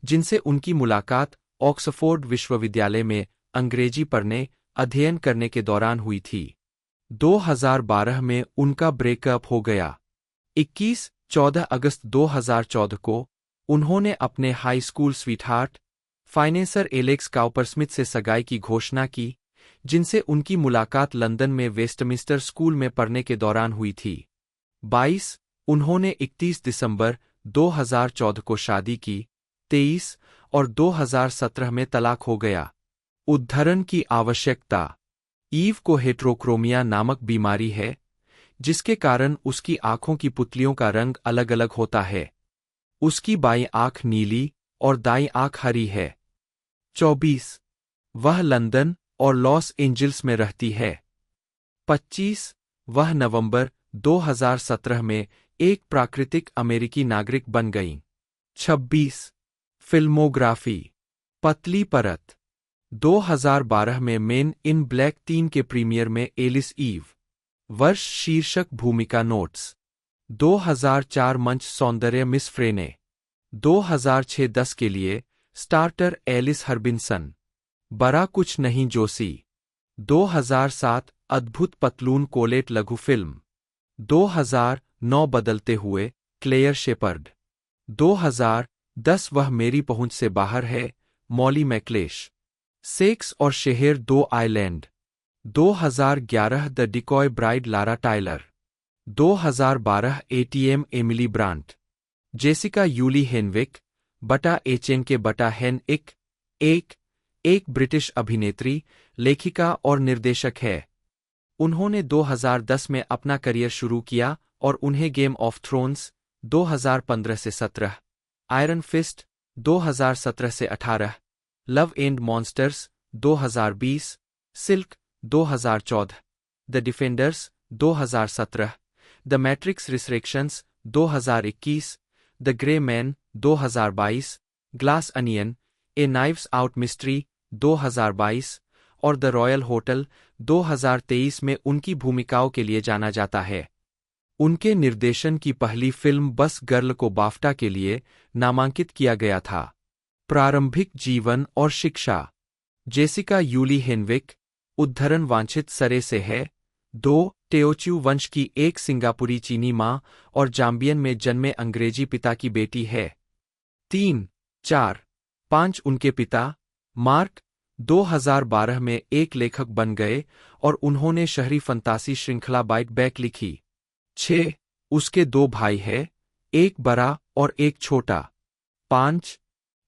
जिनसे उनकी मुलाकात ऑक्सफोर्ड विश्वविद्यालय में अंग्रेजी पढ़ने अध्ययन करने के दौरान हुई थी। 2012 में उनका ब्रेकअप हो गया। 14 अगस्त 2014 को उन्होंने अपने high school sweetheart financier Alex Cowpersmith से सगाई की घोषणा की, जिनसे उनकी मुलाकात लंदन में वेस्टमिंस्टर स्कूल में पढ़ने के दौरान हुई थी। 22 उन्होंने 31 दिसंबर 2014 को शादी की। 23 और 2017 में तलाक हो गया। उद्धरण की आवश्यकता। ईव को हेट्रोक्रोमिया नामक बीमारी है, जिसके कारण उसकी आंखों की पुतलियों का रंग अलग-अलग होता है। उसकी बाईं आंख नीली और दाईं आंख हरी है। 24 वह लंदन और लॉस एंजिल्स में रहती है। 25 वह नवंबर 2017 में एक प्राकृतिक अमेरिकी नागरिक बन गईं। 26 फिल्मोग्राफी। पतली परत। 2012 में मेन इन ब्लैक 3 के प्रीमियर में एलिस ईव। वर्ष शीर्षक भूमिका नोट्स। 2004 मंच सौंदर्य मिस फ्रेने। 2006-10 के लिए स्टार्टर एलिस हर्बिन्सन। बड़ा कुछ नहीं जोशी। 2007 अद्भुत पतलून कोलेट लघु फिल्म। 2009 बदलते हुए क्लेयर शेपर्ड। 2010 वह मेरी पहुंच से बाहर है मॉली मैक्लेश। सेक्स और शहर 2 island. 2011 the decoy bride Lara Tyler. 2012 ATM Emily Brant. Jessica Yu Li Henwick बटा एचएन के बटा हेन एक ब्रिटिश अभिनेत्री, लेखिका और निर्देशक है। उन्होंने 2010 में अपना करियर शुरू किया और उन्हें गेम ऑफ थ्रोन्स 2015 से 17, आयरन फिस्ट 2017 से 18, love and monsters 2020, silk 2014, the defenders 2017, the matrix resurrections 2021, the grey man 2022, glass onion, a knives out mystery 2022 और द रॉयल होटल 2023 में उनकी भूमिकाओं के लिए जाना जाता है। उनके निर्देशन की पहली फिल्म बस गर्ल को बाफ्टा के लिए नामांकित किया गया था। प्रारंभिक जीवन और शिक्षा। जेसिका यूली हेनविक उद्धरण वांछित सरे से है। 2 टेओच्यू वंश की एक सिंगापुरी चीनी माँ और जाम्बियन में जन्मे अंग्रेजी पिता की बेटी है। 3, 4, 5 उनके पिता मार्क 2012 में एक लेखक बन गए और उन्होंने शहरी फंतासी श्रृंखला बाइट बैक लिखी। 6 उसके 2 भाई हैं, एक बड़ा और एक छोटा। 5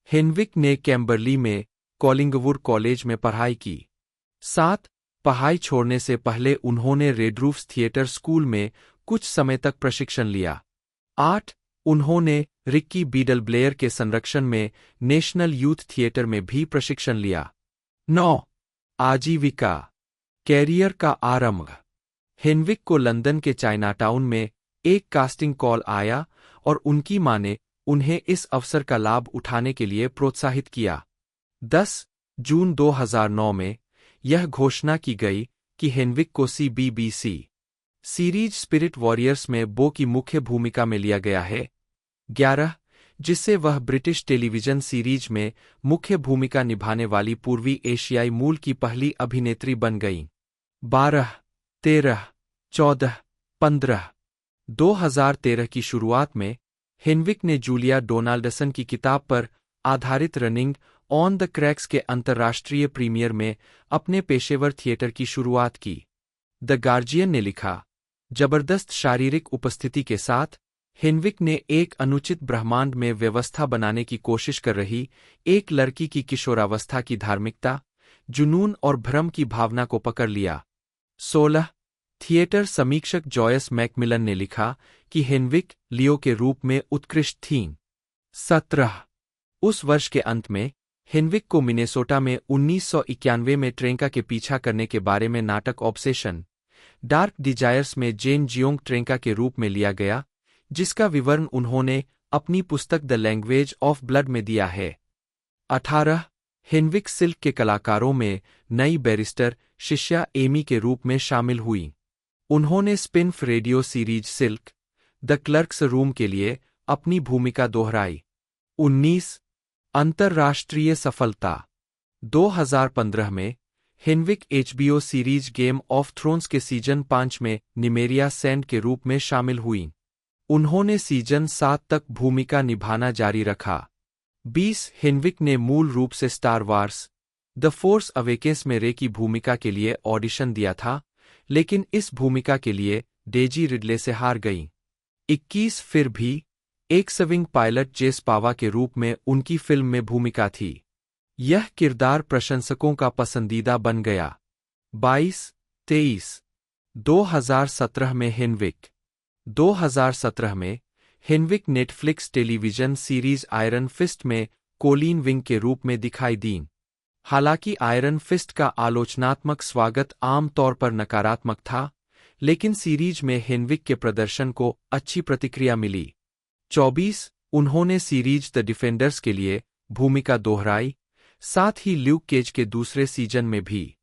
हेनविक ने कैम्बरली में कॉलिंगवुड कॉलेज में पढ़ाई की। 7 पढ़ाई छोड़ने से पहले उन्होंने रेडरूफ्स थिएटर स्कूल में कुछ समय तक प्रशिक्षण लिया। 8 उन्होंने रिक्की बीडल ब्लेयर के संरक्षण में नेशनल यूथ थिएटर में भी प्रशिक्षण लिया। 9 आजीविका कैरियर का आरंभ। हेनविक को लंदन के चाइनाटाउन में एक कास्टिंग कॉल आया और उनकी मां ने उन्हें इस अवसर का लाभ उठाने के लिए प्रोत्साहित किया। 10 जून 2009 में यह घोषणा की गई कि हेनविक को CBBC सीरीज स्पिरिट वॉरियर्स में बो की मुख्य भूमिका में लिया गया है। 11 जिससे वह ब्रिटिश टेलीविजन सीरीज में मुख्य भूमिका निभाने वाली पूर्वी एशियाई मूल की पहली अभिनेत्री बन गईं। 12, 13, 14, 15 2013 की शुरुआत में हेनविक ने जूलिया डोनाल्डसन की किताब पर आधारित रनिंग ऑन द क्रैक्स के अंतर्राष्ट्रीय प्रीमियर में अपने पेशेवर थिएटर की शुरुआत की। द गार्जियन ने लिखा, जबरदस्त शारीरिक उपस्थिति के साथ हिन्विक ने एक अनुचित ब्रह्मांड में व्यवस्था बनाने की कोशिश कर रही एक लड़की की किशोरावस्था की धार्मिकता, जुनून और भ्रम की भावना को पकड़ लिया। 16 थिएटर समीक्षक जॉयस मैकमिलन ने लिखा कि हिन्विक लियो के रूप में उत्कृष्ट थीं। 17 उस वर्ष के अंत में हिन्विक को मिनेसोटा में 1991 में ट्रेंका के पीछा करने के बारे में नाटक ऑब्सेशन डार्क डिजायर्स में जेन जियोंग ट्रेंका के रूप में लिया गया, जिसका विवरण उन्होंने अपनी पुस्तक द लैंग्वेज ऑफ ब्लड में दिया है। 18 हिन्विक सिल्क के कलाकारों में नई बैरिस्टर शिष्या एमी के रूप में शामिल हुई। उन्होंने spin-off radio series silk the clerks room के लिए अपनी भूमिका दोहराई। 19 अंतर्राष्ट्रीय सफलता 2015 में Henwick HBO series game of thrones के सीजन 5 में निमेरिया सेंड के रूप में शामिल हुईं। उन्होंने सीजन 7 तक भूमिका निभाना जारी रखा। 20 हिन्विक ने मूल रूप से star wars the force awakens में रे की भूमिका के लिए ऑडिशन दिया था, लेकिन इस भूमिका के लिए डेजी रिडले से हार गईं। 21 फिर भी एक सविंग पायलट जेस पावा के रूप में उनकी फिल्म में भूमिका थी। यह किरदार प्रशंसकों का पसंदीदा बन गया। 22-23 2017 में हिन्विक 2017 में Henwick Netflix television series iron fist में कोलिन विंग के रूप में दिखाई दीं। हालांकि आयरन फिस्ट का आलोचनात्मक स्वागत आम तौर पर नकारात्मक था, लेकिन सीरीज में हिन्विक के प्रदर्शन को अच्छी प्रतिक्रिया मिली। 24 उन्होंने सीरीज द डिफेंडर्स के लिए भूमिका दोहराई, साथ ही ल्यूक केज के दूसरे सीजन में भी।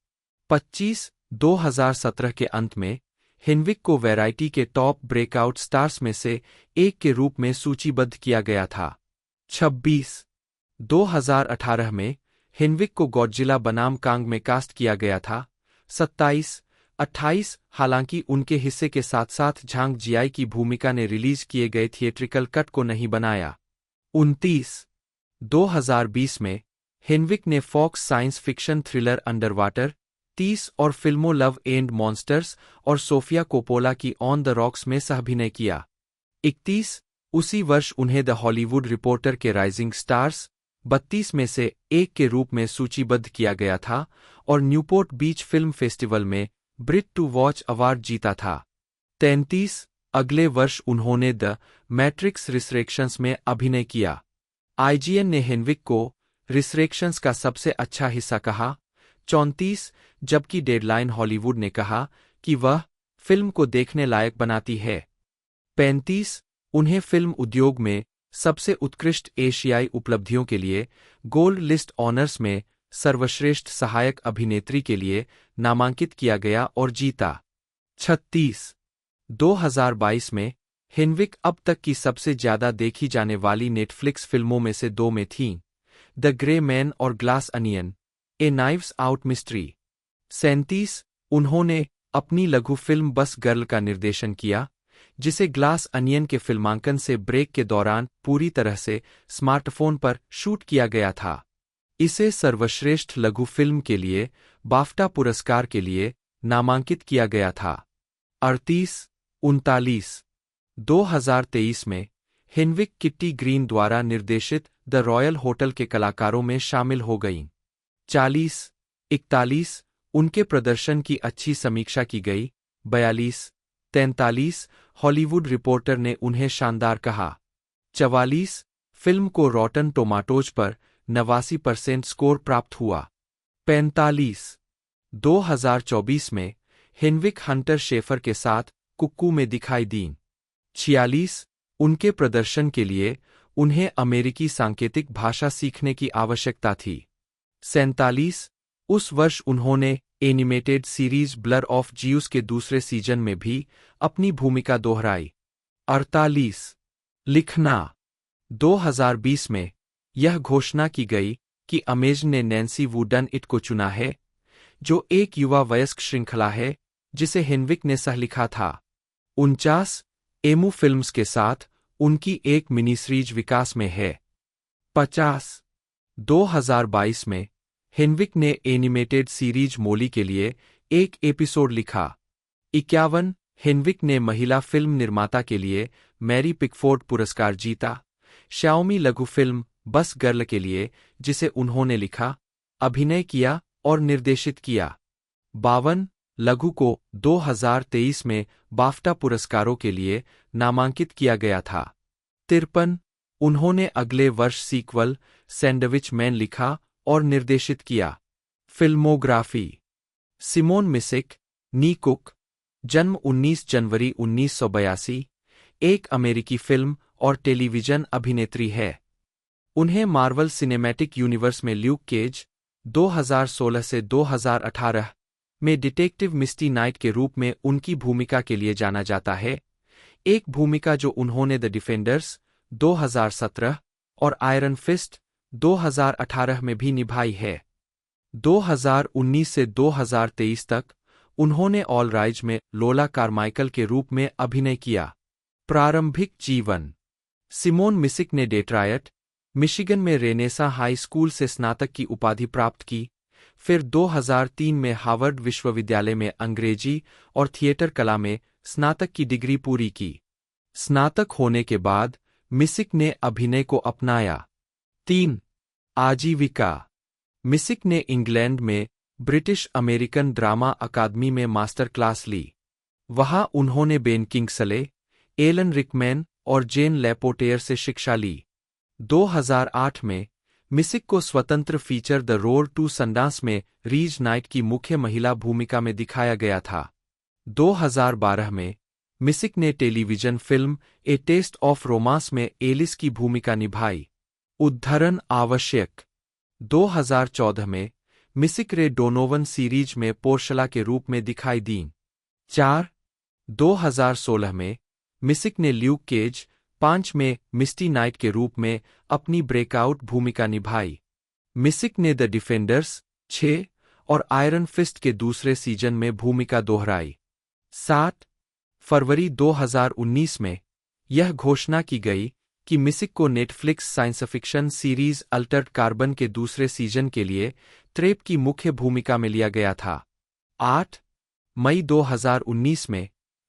25 2017 के अंत में हिन्विक को वैरायटी के टॉप ब्रेकआउट स्टार्स में से एक के रूप में सूचीबद्ध किया गया था। 26 2018 में हिन्विक को गॉडजिला बनाम कांग में कास्ट किया गया था। 27-28 हालांकि उनके हिस्से के साथ साथ झांग जियाई की भूमिका ने रिलीज किए गए थिएट्रिकल कट को नहीं बनाया। 29 2020 में हिन्विक ने Fox science fiction thriller Underwater 30 और फिल्मों लव एंड मॉन्स्टर्स और सोफिया कोपोला की ऑन द रॉक्स में सहअभिनय किया। 31 उसी वर्ष उन्हें द हॉलीवुड रिपोर्टर के राइजिंग स्टार्स 32 में से एक के रूप में सूचीबद्ध किया गया था और न्यूपोर्ट बीच फिल्म फेस्टिवल में ब्रिट टू वॉच अवार्ड जीता था। 33 अगले वर्ष उन्होंने द मैट्रिक्स रिसरेक्शंस में अभिनय किया। आईजीएन ने हिन्विक को रिसरेक्शंस का सबसे अच्छा हिस्सा कहा। 34 जबकि डेडलाइन हॉलीवुड ने कहा कि वह फिल्म को देखने लायक बनाती है। 35 उन्हें फिल्म उद्योग में सबसे उत्कृष्ट एशियाई उपलब्धियों के लिए गोल्ड लिस्ट ऑनर्स में सर्वश्रेष्ठ सहायक अभिनेत्री के लिए नामांकित किया गया और जीता। 36 2022 में हिन्विक अब तक की सबसे ज्यादा देखी जाने वाली नेटफ्लिक्स फिल्मों में से दो में थीं, द ग्रे मैन और glass onion a knives out mystery. 37 उन्होंने अपनी लघु फिल्म बस गर्ल का निर्देशन किया, जिसे ग्लास अनियन के फिल्मांकन से ब्रेक के दौरान पूरी तरह से स्मार्टफोन पर शूट किया गया था। इसे सर्वश्रेष्ठ लघु फिल्म के लिए बाफ्टा पुरस्कार के लिए नामांकित किया गया था। 38-39 2023 में हिन्विक किट्टी ग्रीन द्वारा निर्देशित द रॉयल होटल के कलाकारों में शामिल हो गईं। 40-41 उनके प्रदर्शन की अच्छी समीक्षा की गई। 42-43 हॉलीवुड रिपोर्टर ने उन्हें शानदार कहा। 44 फिल्म को रॉटन टोमाटोज पर 89% स्कोर प्राप्त हुआ। 45 2024 में हिन्विक हंटर शेफर के साथ कुक्कू में दिखाई दीं। 46 उनके प्रदर्शन के लिए उन्हें अमेरिकी सांकेतिक भाषा सीखने की आवश्यकता थी। 47 उस वर्ष उन्होंने एनिमेटेड सीरीज ब्लर ऑफ जियूस के दूसरे सीजन में भी अपनी भूमिका दोहराई। 48 लिखना 2020 में यह घोषणा की गई कि अमेजन ने नैन्सी वू डन इट को चुना है, जो एक युवा वयस्क श्रृंखला है जिसे हिन्विक ने सह लिखा था। 49 एमू फिल्म्स के साथ उनकी एक मिनी सीरीज विकास में है। 50 2022 में हिन्विक ने एनिमेटेड सीरीज मोली के लिए एक एपिसोड लिखा। 51 हिन्विक ने महिला फिल्म निर्माता के लिए मैरी पिकफोर्ड पुरस्कार जीता श्याओमी लघु फिल्म बस गर्ल के लिए, जिसे उन्होंने लिखा, अभिनय किया और निर्देशित किया। 52 लघु को 2023 में बाफ्टा पुरस्कारों के लिए नामांकित किया गया था। 53 उन्होंने अगले वर्ष सीक्वल सैंडविच मैन लिखा और निर्देशित किया। फिल्मोग्राफी सिमोन मिसिक, नी कुक, जन्म 19 जनवरी 1982, एक अमेरिकी फिल्म और टेलीविजन अभिनेत्री है। उन्हें मार्वल सिनेमैटिक यूनिवर्स में ल्यूक केज 2016 से 2018 में डिटेक्टिव मिस्टी नाइट के रूप में उनकी भूमिका के लिए जाना जाता है, एक भूमिका जो उन्होंने द डिफेंडर्स 2017 और आयरन फिस्ट 2018 में भी निभाई है। 2019 से 2023 तक उन्होंने ऑल राइज में लोला कार्माइकल के रूप में अभिनय किया। प्रारंभिक जीवन सिमोन मिसिक ने डेट्रॉयट, मिशिगन में रेनेसा हाई स्कूल से स्नातक की उपाधि प्राप्त की, फिर 2003 में हार्वर्ड विश्वविद्यालय में अंग्रेजी और थिएटर कला में स्नातक की डिग्री पूरी की। स्नातक होने के बाद मिसिक ने अभिनय को अपनाया। 3 आजीविका मिसिक ने इंग्लैंड में ब्रिटिश अमेरिकन ड्रामा अकादमी में मास्टर क्लास ली। वहां उन्होंने बेन किंग्सले, एलन रिकमैन और जेन लेपोटेयर से शिक्षा ली। 2008 में मिसिक को स्वतंत्र feature The Road to Sundance में रीज नाइट की मुख्य महिला भूमिका में दिखाया गया था। 2012 में मिसिक ने television film A Taste of Romance में एलिस की भूमिका निभाई। उद्धरण आवश्यक 2014 में मिसिक रे डोनोवन सीरीज में पोर्शला के रूप में दिखाई दीं। 4 2016 में मिसिक ने ल्यूक केज 5 में मिस्टी नाइट के रूप में अपनी ब्रेकआउट भूमिका निभाई। मिसिक ने द डिफेंडर्स 6 और आयरन फिस्ट के दूसरे सीजन में भूमिका दोहराई। 7 फरवरी 2019 में यह घोषणा की गई कि मिसिक को Netflix science fiction series Altered carbon के दूसरे सीजन के लिए त्रेप की मुख्य भूमिका में लिया गया था। 8 मई 2019 में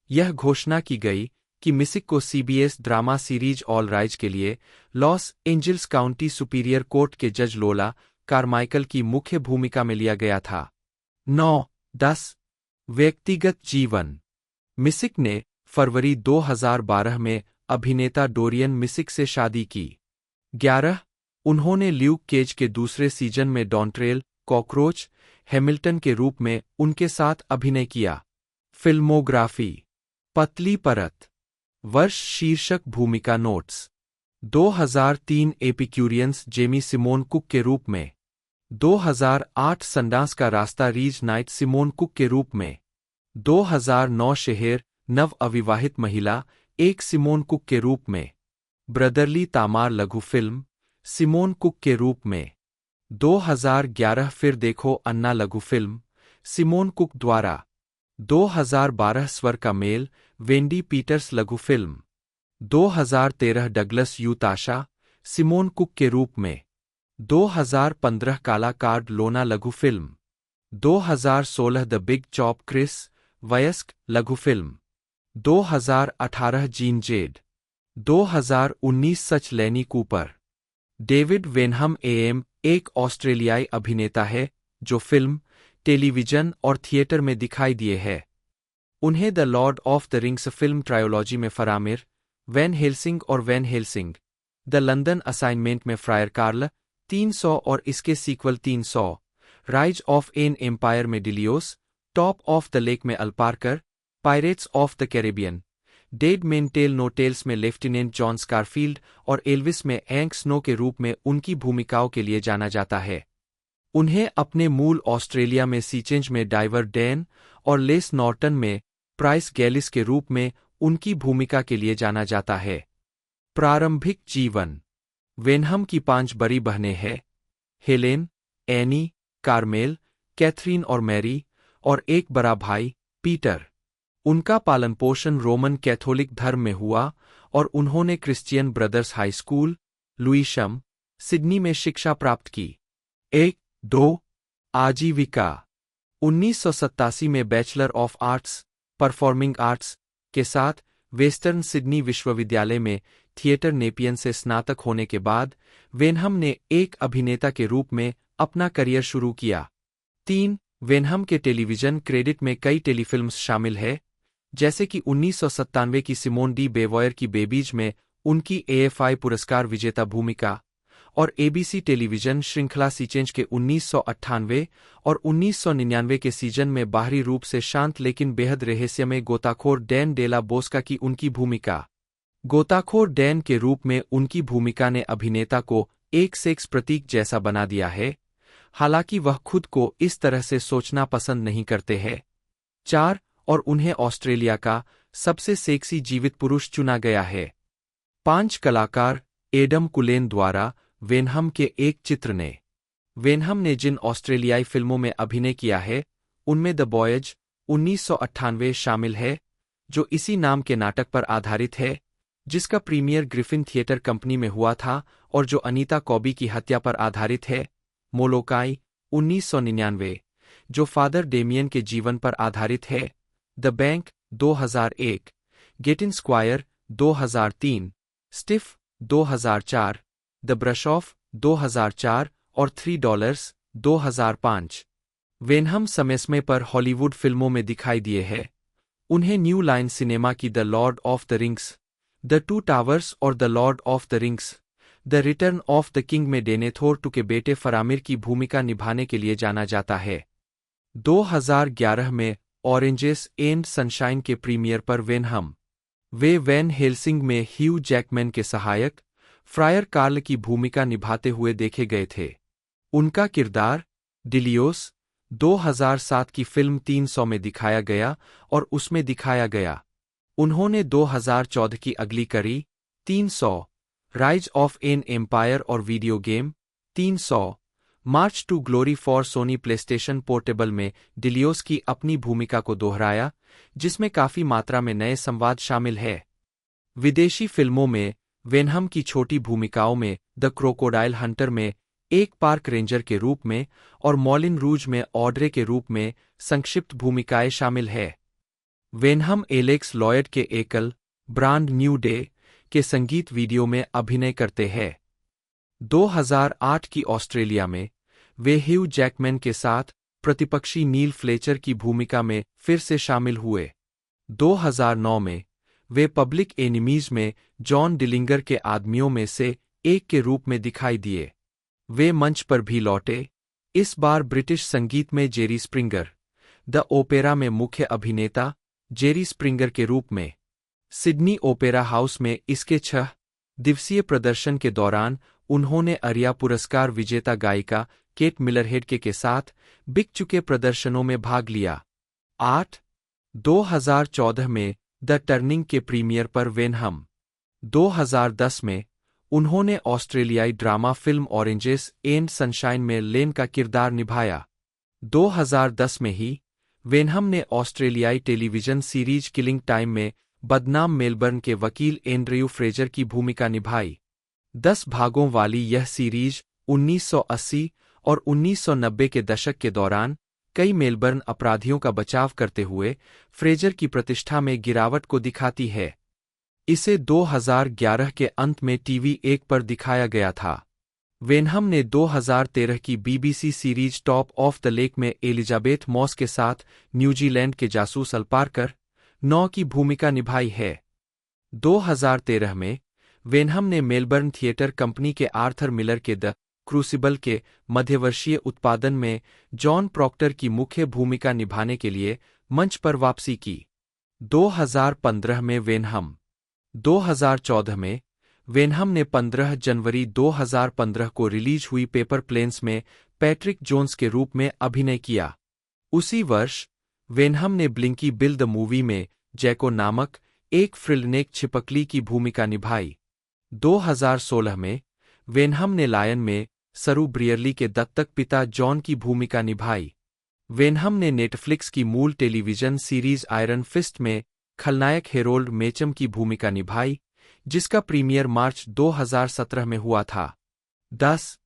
यह घोषणा की गई कि मिसिक को CBS drama series all rise के लिए Los Angeles county superior court के जज लोला कार्माइकल की मुख्य भूमिका में लिया गया था। 9-10 व्यक्तिगत जीवन मिसिक ने फरवरी 2012 में अभिनेता डोरियन मिसिक से शादी की। 11 उन्होंने ल्यूक केज के दूसरे सीजन में डॉन्ट्रेल कॉकरोच हैमिल्टन के रूप में उनके साथ अभिनय किया। फिल्मोग्राफी पतली परत वर्ष शीर्षक भूमिका नोट्स 2003 एपिक्यूरियंस जेमी सिमोन कुक के रूप में। 2008 संडांस का रास्ता रीज नाइट सिमोन कुक के रूप में। 2009 शहर नव अविवाहित महिला एक सिमोन कुक के रूप में। ब्रदरली तामार लघु फिल्म सिमोन कुक के रूप में। 2011 फिर देखो अन्ना लघु फिल्म सिमोन कुक द्वारा। 2012 स्वर का मेल वेंडी पीटर्स लघु फिल्म। 2013 डगलस यू ताशा सिमोन कुक के रूप में। 2015 काला कार्ड लोना लघु फिल्म। 2016 द बिग चॉप क्रिस वयस्क लघु फिल्म। 2018 gene Z. 2019 सच लैनी कूपर। डेविड वेनहम एएम एक ऑस्ट्रेलियाई अभिनेता है जो फिल्म, टेलीविजन और थिएटर में दिखाई दिए है। उन्हें the lord of the rings film trilogy में फरामिर, वैन हेल्सिंग और Van Helsing, the London assignment में फ्रायर कार्ल 300 और इसके sequel 300, rise of an empire में Dilios, top of the lake में Al Parker, pirates of the Caribbean, dead men tell no tales में lieutenant John Scarfield और Elvis में एंक snow के रूप में उनकी भूमिकाओं के लिए जाना जाता है। उन्हें अपने मूल ऑस्ट्रेलिया में सीचेंज में डाइवर डैन और लेस नॉर्टन में प्राइस गैलिस के रूप में उनकी भूमिका के लिए जाना जाता है। प्रारंभिक जीवन वेनहम की 5 बड़ी बहनें हैं, हेलेन, एनी, कार्मेल, कैथरीन और मैरी, और एक बड़ा भाई, पीटर। उनका पालन पोषण रोमन कैथोलिक धर्म में हुआ और उन्होंने Christian Brothers high school, Lewisham, Sydney में शिक्षा प्राप्त की। 1-2 आजीविका 1987 में bachelor of arts, performing arts के साथ वेस्टर्न सिडनी विश्वविद्यालय में थिएटर नेपियन से स्नातक होने के बाद वेनहम ने एक अभिनेता के रूप में अपना करियर शुरू किया। 3. वेनहम के टेलीविजन क्रेडिट में कई टेलीफिल्म्स शामिल है, जैसे कि 1997 की सिमोन डी बेवॉयर की बेबीज में उनकी AFI पुरस्कार विजेता भूमिका और ABC टेलीविजन श्रृंखला सीचेंज के 1998 और 1999 के सीजन में बाहरी रूप से शांत लेकिन बेहद रहस्यमय गोताखोर डैन डेला बोस्का की उनकी भूमिका। गोताखोर डैन के रूप में उनकी भूमिका ने अभिनेता को एक सेक्स प्रतीक जैसा बना दिया है, हालांकि वह खुद को इस तरह से सोचना पसंद नहीं करते हैं। 4. और उन्हें ऑस्ट्रेलिया का सबसे सेक्सी जीवित पुरुष चुना गया है। 5. कलाकार एडम कुलेन द्वारा वेनहम के एक चित्र ने। वेनहम ने जिन ऑस्ट्रेलियाई फिल्मों में अभिनय किया है उनमें द बॉयज 1998 शामिल है, जो इसी नाम के नाटक पर आधारित है, जिसका प्रीमियर ग्रिफिन थिएटर कंपनी में हुआ था और जो अनीता कॉबी की हत्या पर आधारित है। मोलोकाई 1999, जो फादर डेमियन के जीवन पर आधारित है। The bank 2001, getting square 2003, stiff 2004, the brush off 2004 और $3 2005। वेनहम समय समय पर हॉलीवुड फिल्मों में दिखाई दिए हैं। उन्हें न्यू लाइन सिनेमा की the lord of the rings, the two towers और the lord of the rings, the return of the king में डेनेथोर टू के बेटे फरामिर की भूमिका निभाने के लिए जाना जाता है। 2011 में ऑरेंजेस एंड सनशाइन के प्रीमियर पर वेनहम वे वैन हेल्सिंग में ह्यू जैकमैन के सहायक फ्रायर कार्ल की भूमिका निभाते हुए देखे गए थे। उनका किरदार डिलियोस 2007 की फिल्म 300 में दिखाया गया और उसमें दिखाया गया। उन्होंने 2014 की अगली कड़ी 300 राइज ऑफ एन एम्पायर और video game 300 March two glory for Sony PlayStation portable में डिलियोस की अपनी भूमिका को दोहराया, जिसमें काफी मात्रा में नए संवाद शामिल है। विदेशी फिल्मों में वेनहम की छोटी भूमिकाओं में द क्रोकोडाइल हंटर में एक पार्क रेंजर के रूप में और मॉलिन रूज में ऑड्रे के रूप में संक्षिप्त भूमिकाएं शामिल है। वेनहम एलेक्स लॉयड के एकल ब्रांड न्यू डे के संगीत वीडियो में अभिनय करते हैं। 2008 की ऑस्ट्रेलिया में वे ह्यू जैकमैन के साथ प्रतिपक्षी नील फ्लेचर की भूमिका में फिर से शामिल हुए। 2009 में वे पब्लिक एनिमीज में जॉन डिलिंगर के आदमियों में से एक के रूप में दिखाई दिए। वे मंच पर भी लौटे, इस बार ब्रिटिश संगीत में जेरी स्प्रिंगर द ओपेरा में मुख्य अभिनेता जेरी स्प्रिंगर के रूप में। सिडनी ओपेरा हाउस में इसके 6 दिवसीय प्रदर्शन के दौरान उन्होंने अरिया पुरस्कार विजेता गायिका केट मिलरहेड के साथ बिक चुके प्रदर्शनों में भाग लिया। 8. 2014 में द टर्निंग के प्रीमियर पर वेनहम 2010 में उन्होंने ऑस्ट्रेलियाई drama film oranges and sunshine में लेन का किरदार निभाया। 2010 में ही वेनहम ने ऑस्ट्रेलियाई टेलीविजन सीरीज किलिंग टाइम में बदनाम मेलबर्न के वकील एंड्रयू फ्रेजर की भूमिका निभाई। 10 भागों वाली यह सीरीज 1980 और 1990 के दशक के दौरान कई मेलबर्न अपराधियों का बचाव करते हुए फ्रेजर की प्रतिष्ठा में गिरावट को दिखाती है। इसे 2011 के अंत में TV1 पर दिखाया गया था। वेनहम ने 2013 की BBC series top of the lake में एलिजाबेथ मॉस के साथ न्यूजीलैंड के जासूस अलपार्कर 9 की भूमिका निभाई है। 2013 में वेनहम ने मेलबर्न थिएटर कंपनी के आर्थर मिलर के द क्रूसिबल के मध्यवर्षीय उत्पादन में जॉन प्रॉक्टर की मुख्य भूमिका निभाने के लिए मंच पर वापसी की। 2015 में वेनहम 2014 में वेनहम ने 15 जनवरी 2015 को रिलीज हुई पेपर प्लेन्स में पैट्रिक जोन्स के रूप में अभिनय किया। उसी वर्ष वेनहम ने ब्लिंकी बिल द मूवी में जैको नामक एक फ्रिलनेक छिपकली की भूमिका निभाई। 2016 में वेनहम ने लायन में सरू ब्रियरली के दत्तक पिता जॉन की भूमिका निभाई। वेनहम ने नेटफ्लिक्स की मूल टेलीविजन सीरीज आयरन फिस्ट में खलनायक हेरोल्ड मेचम की भूमिका निभाई, जिसका प्रीमियर मार्च 2017 में हुआ था। 10.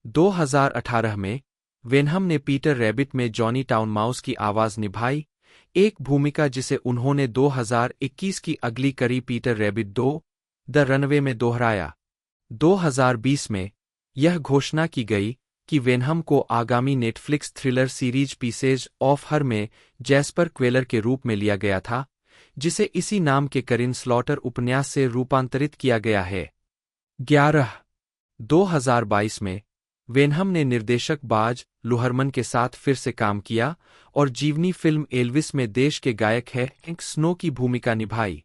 2018 में वेनहम ने पीटर रैबिट में जॉनी टाउन माउस की आवाज निभाई। एक भूमिका जिसे उन्होंने 2021 की अगली कड़ी पीटर रैबिट 2 द रनवे में दोहराया। 2020 में यह घोषणा की गई कि वेनहम को आगामी Netflix thriller series pieces of her में जैस्पर क्वेलर के रूप में लिया गया था, जिसे इसी नाम के करिन स्लॉटर उपन्यास से रूपांतरित किया गया है। 2022 में वेनहम ने निर्देशक बाज लुहरमन के साथ फिर से काम किया और जीवनी फिल्म एल्विस में देश के गायक हैंक स्नो की भूमिका निभाई।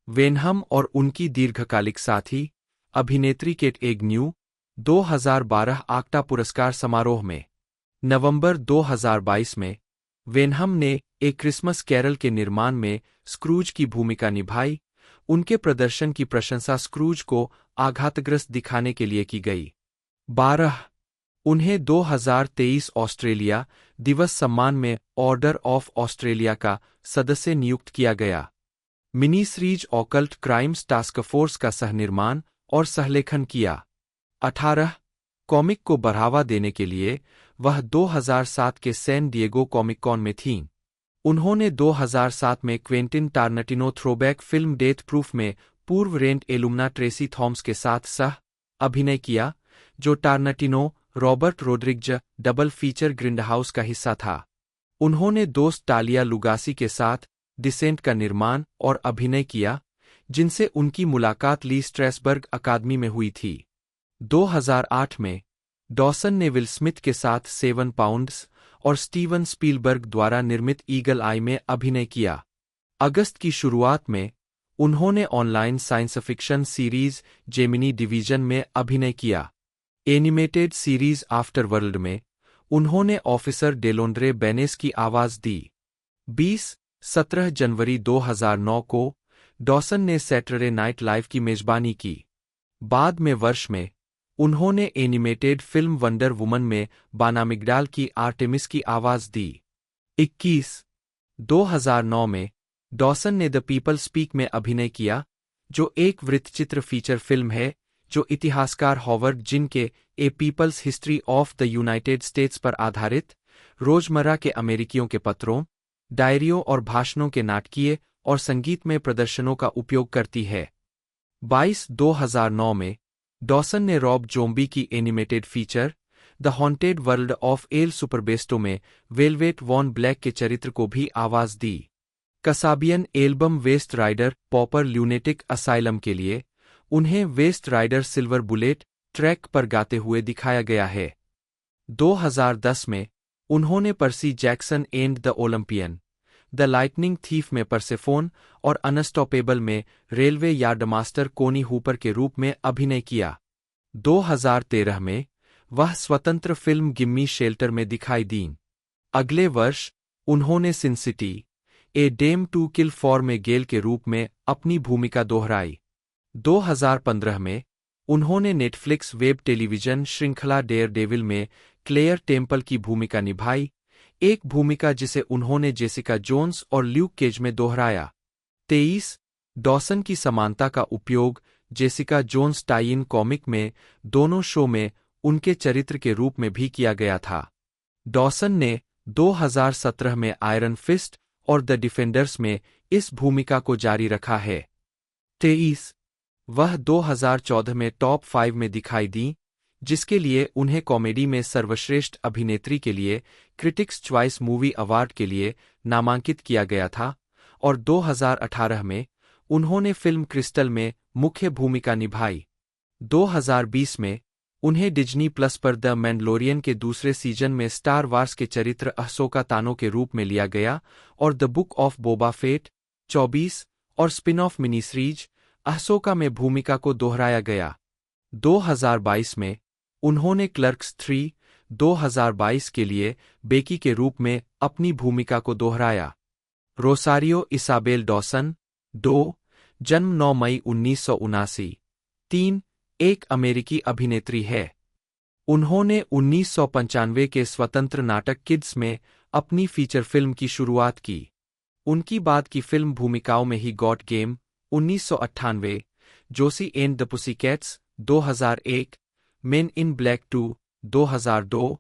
वेनहम और उनकी दीर्घकालिक साथी अभिनेत्री केट एग्न्यू 2012 आक्टा पुरस्कार समारोह में नवंबर 2022 में वेनहम ने एक क्रिसमस कैरल के निर्माण में स्क्रूज की भूमिका निभाई। उनके प्रदर्शन की प्रशंसा स्क्रूज को आघातग्रस्त दिखाने के लिए की गई। 12 उन्हें 2023 ऑस्ट्रेलिया दिवस सम्मान में ऑर्डर ऑफ ऑस्ट्रेलिया का सदस्य नियुक्त किया गया। Mini series occult crimes task force का सहनिर्माण और सहलेखन किया। 18 कॉमिक को बढ़ावा देने के लिए वह 2007 के सैन डिएगो कॉमिक कॉन में थीं। उन्होंने 2007 में Quentin Tarantino throwback film death proof में पूर्व रेंट एलुमना ट्रेसी थॉम्स के साथ सह अभिनय किया, जो Tarantino Robert Rodriguez double feature Grindhouse का हिस्सा था। उन्होंने दोस्त टालिया लुगासी के साथ डिसेंट का निर्माण और अभिनय किया, जिनसे उनकी मुलाकात ली स्ट्रेसबर्ग अकादमी में हुई थी। 2008 में डॉसन ने विल स्मिथ के साथ 7 पाउंड्स और स्टीवन स्पीलबर्ग द्वारा निर्मित ईगल आई में अभिनय किया। अगस्त की शुरुआत में उन्होंने online science fiction series Gemini division में अभिनय किया। एनिमेटेड सीरीज आफ्टर वर्ल्ड में उन्होंने ऑफिसर डेलोंड्रे बेनेस की आवाज दी। 17 जनवरी 2009 को डॉसन ने सैटरडे नाइट लाइव की मेजबानी की। बाद में वर्ष में उन्होंने एनिमेटेड फिल्म वंडर वुमन में बानामिग्डाल की आर्टेमिस की आवाज दी। 2009 में डॉसन ने द पीपल स्पीक में अभिनय किया, जो एक वृत्तचित्र फीचर फिल्म है जो इतिहासकार हॉवर्ड जिन के a people's history of the United States पर आधारित रोजमर्रा के अमेरिकियों के पत्रों, डायरियों और भाषणों के नाटकीय और संगीतमय प्रदर्शनों का उपयोग करती है। 2009 में डॉसन ने रॉब जोम्बी की animated feature the haunted world of El Superbeasto में वेलवेट वॉन ब्लैक के चरित्र को भी आवाज दी। Kasabian album West Ryder Pauper Lunatic Asylum के लिए उन्हें West Ryder silver bullet track पर गाते हुए दिखाया गया है। 2010 में उन्होंने Percy Jackson and the Olympians, the lightning thief में परसेफोन और अनस्टॉपेबल में रेलवे यार्डमास्टर कोनी हूपर के रूप में अभिनय किया। 2013 में वह स्वतंत्र फिल्म गिम्मी शेल्टर में दिखाई दीं। अगले वर्ष उन्होंने Sin City a dame to kill for में गेल के रूप में अपनी भूमिका दोहराई। 2015 में उन्होंने नेटफ्लिक्स वेब टेलीविजन श्रृंखला डेयर डेविल में क्लेयर टेम्पल की भूमिका निभाई, एक भूमिका जिसे उन्होंने जेसिका जोन्स और ल्यूक केज में दोहराया। 23 डॉसन की समानता का उपयोग जेसिका जोन्स टाई-इन कॉमिक में दोनों शो में उनके चरित्र के रूप में भी किया गया था। डॉसन ने 2017 में आयरन फिस्ट और द डिफेंडर्स में इस भूमिका को जारी रखा है। 23 वह 2014 में टॉप 5 में दिखाई दी, जिसके लिए उन्हें कॉमेडी में सर्वश्रेष्ठ अभिनेत्री के लिए क्रिटिक्स चॉइस मूवी अवार्ड के लिए नामांकित किया गया था, और 2018 में उन्होंने फिल्म क्रिस्टल में मुख्य भूमिका निभाई। 2020 में उन्हें डिज्नी प्लस पर द मैंडलोरियन के दूसरे सीजन में स्टार वार्स के चरित्र अहसोका तानो के रूप में लिया गया और the book of Boba Fett 24 और स्पिन ऑफ मिनी सीरीज अहसोका में भूमिका को दोहराया गया। 2022 में उन्होंने क्लर्क्स 3 2022 के लिए बेकी के रूप में अपनी भूमिका को दोहराया। रोसारियो इसाबेल डॉसन 2 जन्म 9 मई 1979 3 एक अमेरिकी अभिनेत्री है। उन्होंने 1995 के स्वतंत्र नाटक किड्स में अपनी फीचर फिल्म की शुरुआत की। उनकी बाद की फिल्म भूमिकाओं में he got game 1998, Josie and the Pussycats 2001, men in black 2 2002,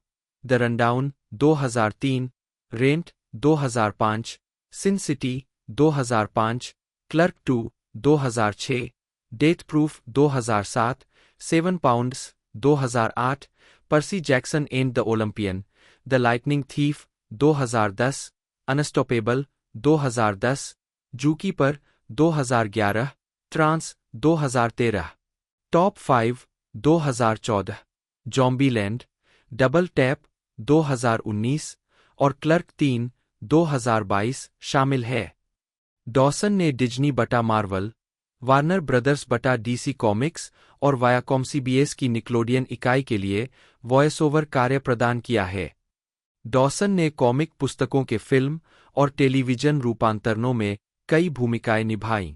the rundown 2003, rent 2005, Sin City 2005, clerk 2 2006, death proof 2007, 7 pounds 2008, Percy Jackson and the Olympians, the lightning thief 2010, unstoppable 2010, zookeeper 2011, trance 2013, top 5 2014, Zombieland, double tap 2019 और clerk 3 2022 शामिल है। Dawson ने Disney बटा Marvel, Warner brothers बटा DC comics और Viacom CBS की निक्लोडियन इकाई के लिए वॉइस ओवर कार्य प्रदान किया है। डॉसन ने कॉमिक पुस्तकों के फिल्म और टेलीविजन रूपांतरणों में कई भूमिकाएं निभाईं।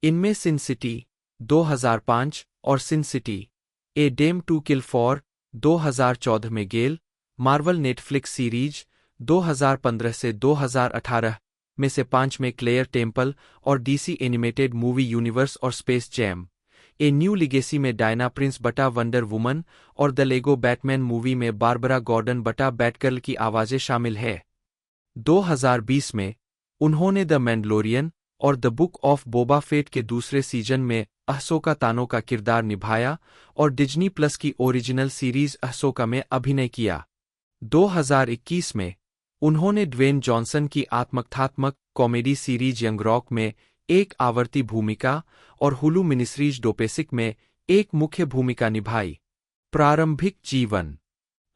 इनमें सिन सिटी 2005 और Sin City a dame to kill for 2014 में गेल, मार्वल नेटफ्लिक्स सीरीज 2015 से 2018 में से 5 में क्लेयर टेम्पल और डीसी एनिमेटेड मूवी यूनिवर्स और space jam, a new legacy में डायना प्रिंस बटा वंडर वुमन और द लेगो बैटमैन मूवी में बारबरा गॉर्डन बटा बैटगर्ल की आवाजें शामिल है। 2020 में उन्होंने द मैंडलोरियन और the book of Boba Fett के दूसरे सीजन में अहसोका तानो का किरदार निभाया और डिज्नी प्लस की ओरिजिनल सीरीज अहसोका में अभिनय किया। 2021 में उन्होंने ड्वेन जॉनसन की आत्मकथात्मक कॉमेडी सीरीज यंग रॉक में एक आवर्ती भूमिका और हुलू मिनिसीरीज डोपेसिक में एक मुख्य भूमिका निभाई। प्रारंभिक जीवन।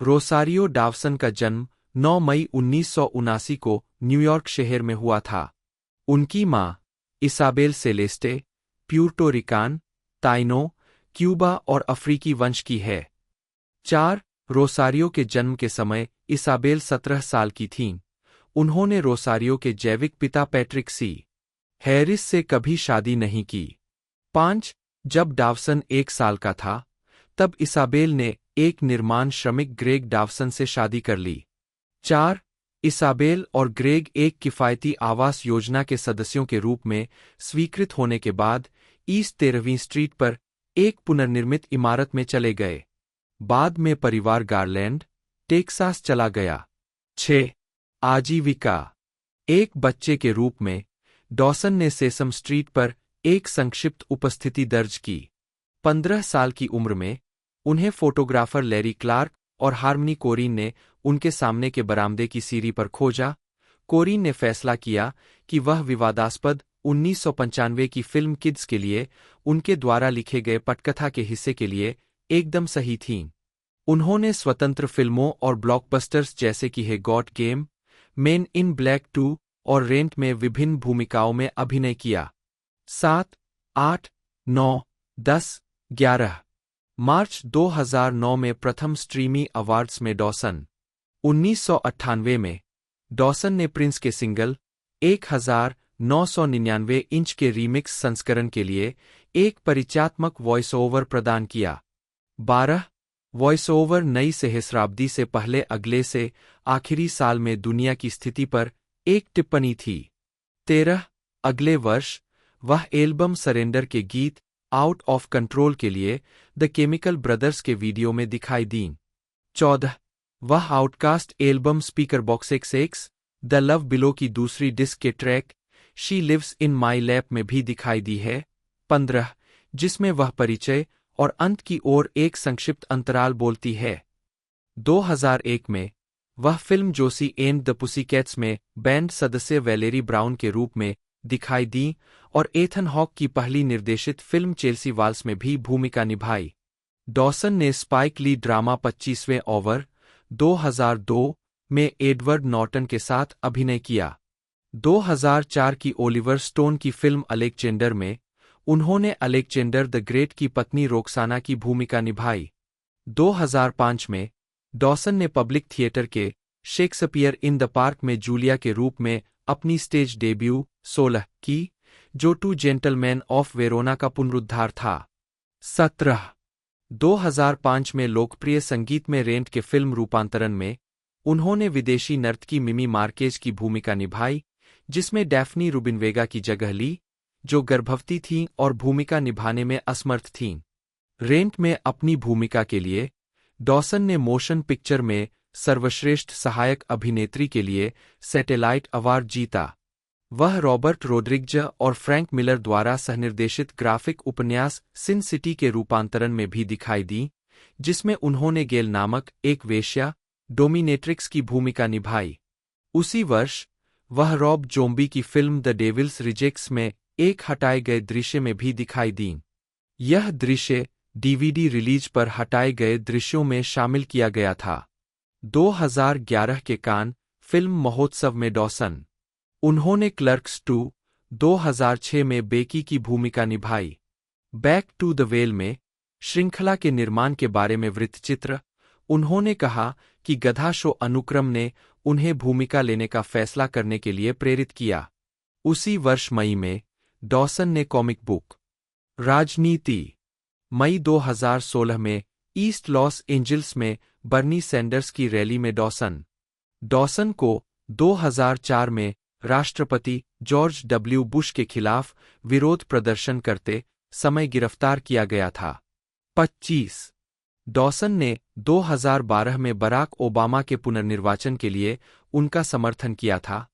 रोसारियो डावसन का जन्म 9 मई 1979 को न्यूयॉर्क शहर में हुआ था। उनकी मां इसाबेल सेलेस्टे प्यूर्टो रिकान, ताइनो, क्यूबा और अफ्रीकी वंश की है। 4 रोसारियो के जन्म के समय इसाबेल 17 साल की थीं। उन्होंने रोसारियो के जैविक पिता पैट्रिक सी. हैरिस से कभी शादी नहीं की। 5 जब डावसन 1 साल का था, तब इसाबेल ने एक निर्माण श्रमिक ग्रेग डावसन से शादी कर ली। 4 इसाबेल और ग्रेग एक किफ़ायती आवास योजना के सदस्यों के रूप में स्वीकृत होने के बाद ईस्ट 13वीं स्ट्रीट पर एक पुनर्निर्मित इमारत में चले गए। बाद में परिवार गारलैंड, टेक्सास चला गया। 6 आजीविका। एक बच्चे के रूप में डॉसन ने सेसम स्ट्रीट पर एक संक्षिप्त उपस्थिति दर्ज की। 15 साल की उम्र में उन्हें फोटोग्राफर लैरी क्लार्क और हार्मनी कोरीन ने उनके सामने के बरामदे की सीढ़ी पर खोजा। कोरीन ने फैसला किया कि वह विवादास्पद 1995 की फिल्म किड्स के लिए उनके द्वारा लिखे गए पटकथा के हिस्से के लिए एकदम सही थीं। उन्होंने स्वतंत्र फिल्मों और ब्लॉकबस्टर्स जैसे कि हे got game, main in black 2 और रेंट में विभिन्न भूमिकाओं में अभिनय किया। 7, 8, 9, 10, 11 मार्च 2009 में प्रथम स्ट्रीमी अवार्ड्स में डॉसन। 1998 में डॉसन ने प्रिंस के सिंगल 1999 इंच के रीमिक्स संस्करण के लिए एक परिचयात्मक वॉइस ओवर प्रदान किया। 12 वॉइस ओवर नई सहस्राब्दी से पहले अगले से आखिरी साल में दुनिया की स्थिति पर एक टिप्पणी थी। 13 अगले वर्ष वह एल्बम सरेंडर के गीत आउट ऑफ कंट्रोल के लिए द केमिकल ब्रदर्स के वीडियो में दिखाई दीं। 14 वह Outkast album Speakerboxxx XX The Love Below की दूसरी डिस्क के track She Lives in My Lap में भी दिखाई दी है। 15 जिसमें वह परिचय और अंत की ओर एक संक्षिप्त अंतराल बोलती है। 2001 में वह फिल्म जोसी एंड द पुसीकैट्स में बैंड सदस्य वैलेरी ब्राउन के रूप में दिखाई दी और एथन हॉक की पहली निर्देशित फिल्म चेल्सी वाल्स में भी भूमिका निभाई। डॉसन ने स्पाइक ली ड्रामा 25वें ओवर 2002 में एडवर्ड नॉर्टन के साथ अभिनय किया। 2004 की ओलिवर स्टोन की फिल्म अलेक्जेंडर में उन्होंने अलेक्जेंडर द ग्रेट की पत्नी रोक्साना की भूमिका निभाई। 2005 में डॉसन ने पब्लिक थिएटर के शेक्सपियर इन द पार्क में जूलिया के रूप में अपनी स्टेज डेब्यू 16 की, जो 2 जेंटलमैन ऑफ वेरोना का पुनरुद्धार था। 17 2005 में लोकप्रिय संगीत में रेंट के फिल्म रूपांतरण में उन्होंने विदेशी नर्तकी मिमी मार्केज की भूमिका निभाई, जिसमें डैफ्नी रूबिनवेगा की जगह ली, जो गर्भवती थीं और भूमिका निभाने में असमर्थ थीं। रेंट में अपनी भूमिका के लिए डॉसन ने मोशन पिक्चर में सर्वश्रेष्ठ सहायक अभिनेत्री के लिए सैटेलाइट अवार्ड जीता। वह रॉबर्ट रोड्रिग्ज और फ्रैंक मिलर द्वारा सहनिर्देशित ग्राफिक उपन्यास सिन सिटी के रूपांतरण में भी दिखाई दी, जिसमें उन्होंने गेल नामक एक वेश्या डोमिनेट्रिक्स की भूमिका निभाई। उसी वर्ष वह रॉब जोम्बी की फिल्म द डेविल्स रिजेक्ट्स में एक हटाए गए दृश्य में भी दिखाई दीं। यह दृश्य डीवीडी रिलीज पर हटाए गए दृश्यों में शामिल किया गया था। 2011 के कान फिल्म महोत्सव में डॉसन। उन्होंने क्लर्क्स 2, 2006 में बेकी की भूमिका निभाई। बैक टू द वेल में श्रृंखला के निर्माण के बारे में वृत्तचित्र। उन्होंने कहा कि गधा शो अनुक्रम ने उन्हें भूमिका लेने का फैसला करने के लिए प्रेरित किया। उसी वर्ष मई में डॉसन ने कॉमिक बुक राजनीति मई 2016 में ईस्ट लॉस एंजल्स में बर्नी सैंडर्स की रैली में डॉसन को 2004 में राष्ट्रपति जॉर्ज डब्ल्यू बुश के खिलाफ विरोध प्रदर्शन करते समय गिरफ्तार किया गया था। 25 डॉसन ने 2012 में बराक ओबामा के पुनर्निर्वाचन के लिए उनका समर्थन किया था।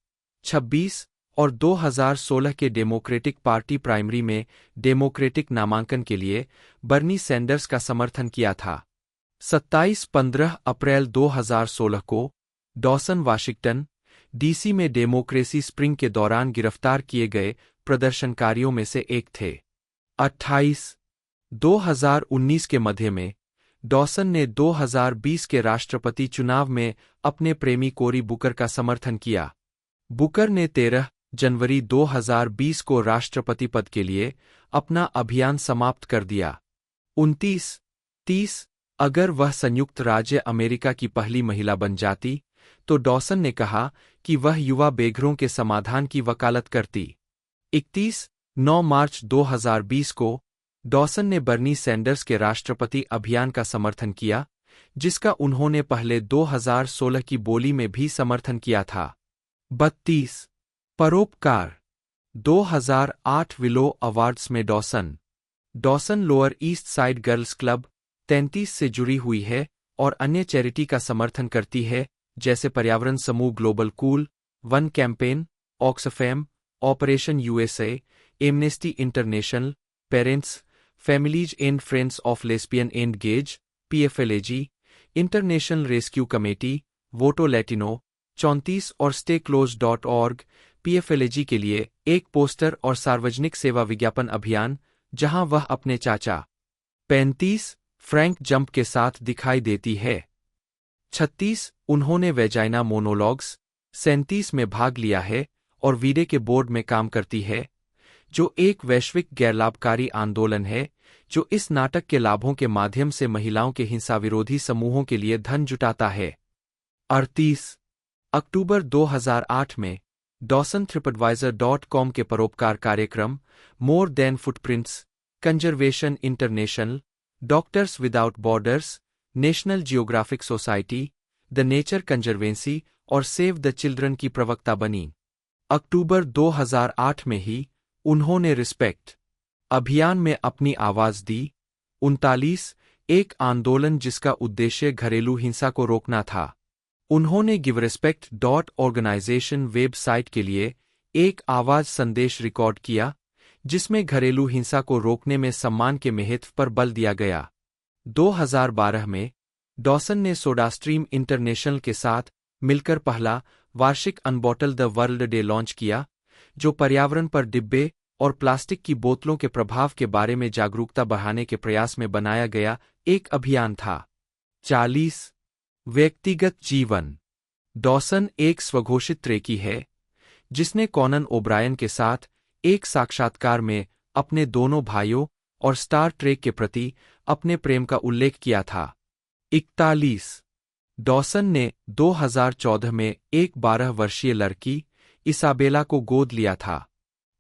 26 और 2016 के डेमोक्रेटिक पार्टी प्राइमरी में डेमोक्रेटिक नामांकन के लिए बर्नी सैंडर्स का समर्थन किया था। 27-15 अप्रैल 2016 को डॉसन वाशिंगटन डीसी में डेमोक्रेसी स्प्रिंग के दौरान गिरफ्तार किए गए प्रदर्शनकारियों में से एक थे। 28 2019 के मध्य में डॉसन ने 2020 के राष्ट्रपति चुनाव में अपने प्रेमी कोरी बुकर का समर्थन किया। बुकर ने 13 जनवरी 2020 को राष्ट्रपति पद के लिए अपना अभियान समाप्त कर दिया। 29-30 अगर वह संयुक्त राज्य अमेरिका की पहली महिला बन जाती तो डॉसन ने कहा कि वह युवा बेघरों के समाधान की वकालत करती। 9 मार्च 2020 को डॉसन ने बर्नी सैंडर्स के राष्ट्रपति अभियान का समर्थन किया, जिसका उन्होंने पहले 2016 की बोली में भी समर्थन किया था। 32 परोपकार 2008 विलो अवार्ड्स में Dawson lower east side girls club 33 से जुड़ी हुई है और अन्य चैरिटी का समर्थन करती है, जैसे पर्यावरण समूह global cool, one campaign, Oxfam, operation USA, Amnesty International, parents, families and friends of lesbian and gays, PFLAG, International Rescue Committee, Voto Latino, 34 और stayclose.org, पीएफएलएजी के लिए एक पोस्टर और सार्वजनिक सेवा विज्ञापन अभियान, जहां वह अपने चाचा 35 फ्रैंक जंप के साथ दिखाई देती है। 36 उन्होंने वेजाइना मोनोलॉग्स 37 में भाग लिया है और वीडे के बोर्ड में काम करती है, जो एक वैश्विक गैरलाभकारी आंदोलन है जो इस नाटक के लाभों के माध्यम से महिलाओं के हिंसा विरोधी समूहों के लिए धन जुटाता है। 38 अक्टूबर 2008 में डॉसन TripAdvisor.com के परोपकार कार्यक्रम more than footprints, conservation international, doctors without borders, national geographic society, the nature conservancy और सेव द चिल्ड्रन की प्रवक्ता बनी। अक्टूबर 2008 में ही उन्होंने रिस्पेक्ट अभियान में अपनी आवाज दी। 39 एक आंदोलन जिसका उद्देश्य घरेलू हिंसा को रोकना था। उन्होंने giverespect.organization वेबसाइट के लिए एक आवाज संदेश रिकॉर्ड किया, जिसमें घरेलू हिंसा को रोकने में सम्मान के महत्व पर बल दिया गया। 2012 में डॉसन ने सोडास्ट्रीम इंटरनेशनल के साथ मिलकर पहला वार्षिक अनबॉटल द वर्ल्ड डे लॉन्च किया, जो पर्यावरण पर डिब्बे और प्लास्टिक की बोतलों के प्रभाव के बारे में जागरूकता बढ़ाने के प्रयास में बनाया गया एक अभियान था। 40 व्यक्तिगत जीवन डॉसन एक स्वघोषित ट्रेकी है, जिसने कॉनन ओब्रायन के साथ एक साक्षात्कार में अपने दोनों भाइयों और स्टार ट्रेक के प्रति अपने प्रेम का उल्लेख किया था। 41 डॉसन ने 2014 में एक 12 वर्षीय लड़की इसाबेला को गोद लिया था।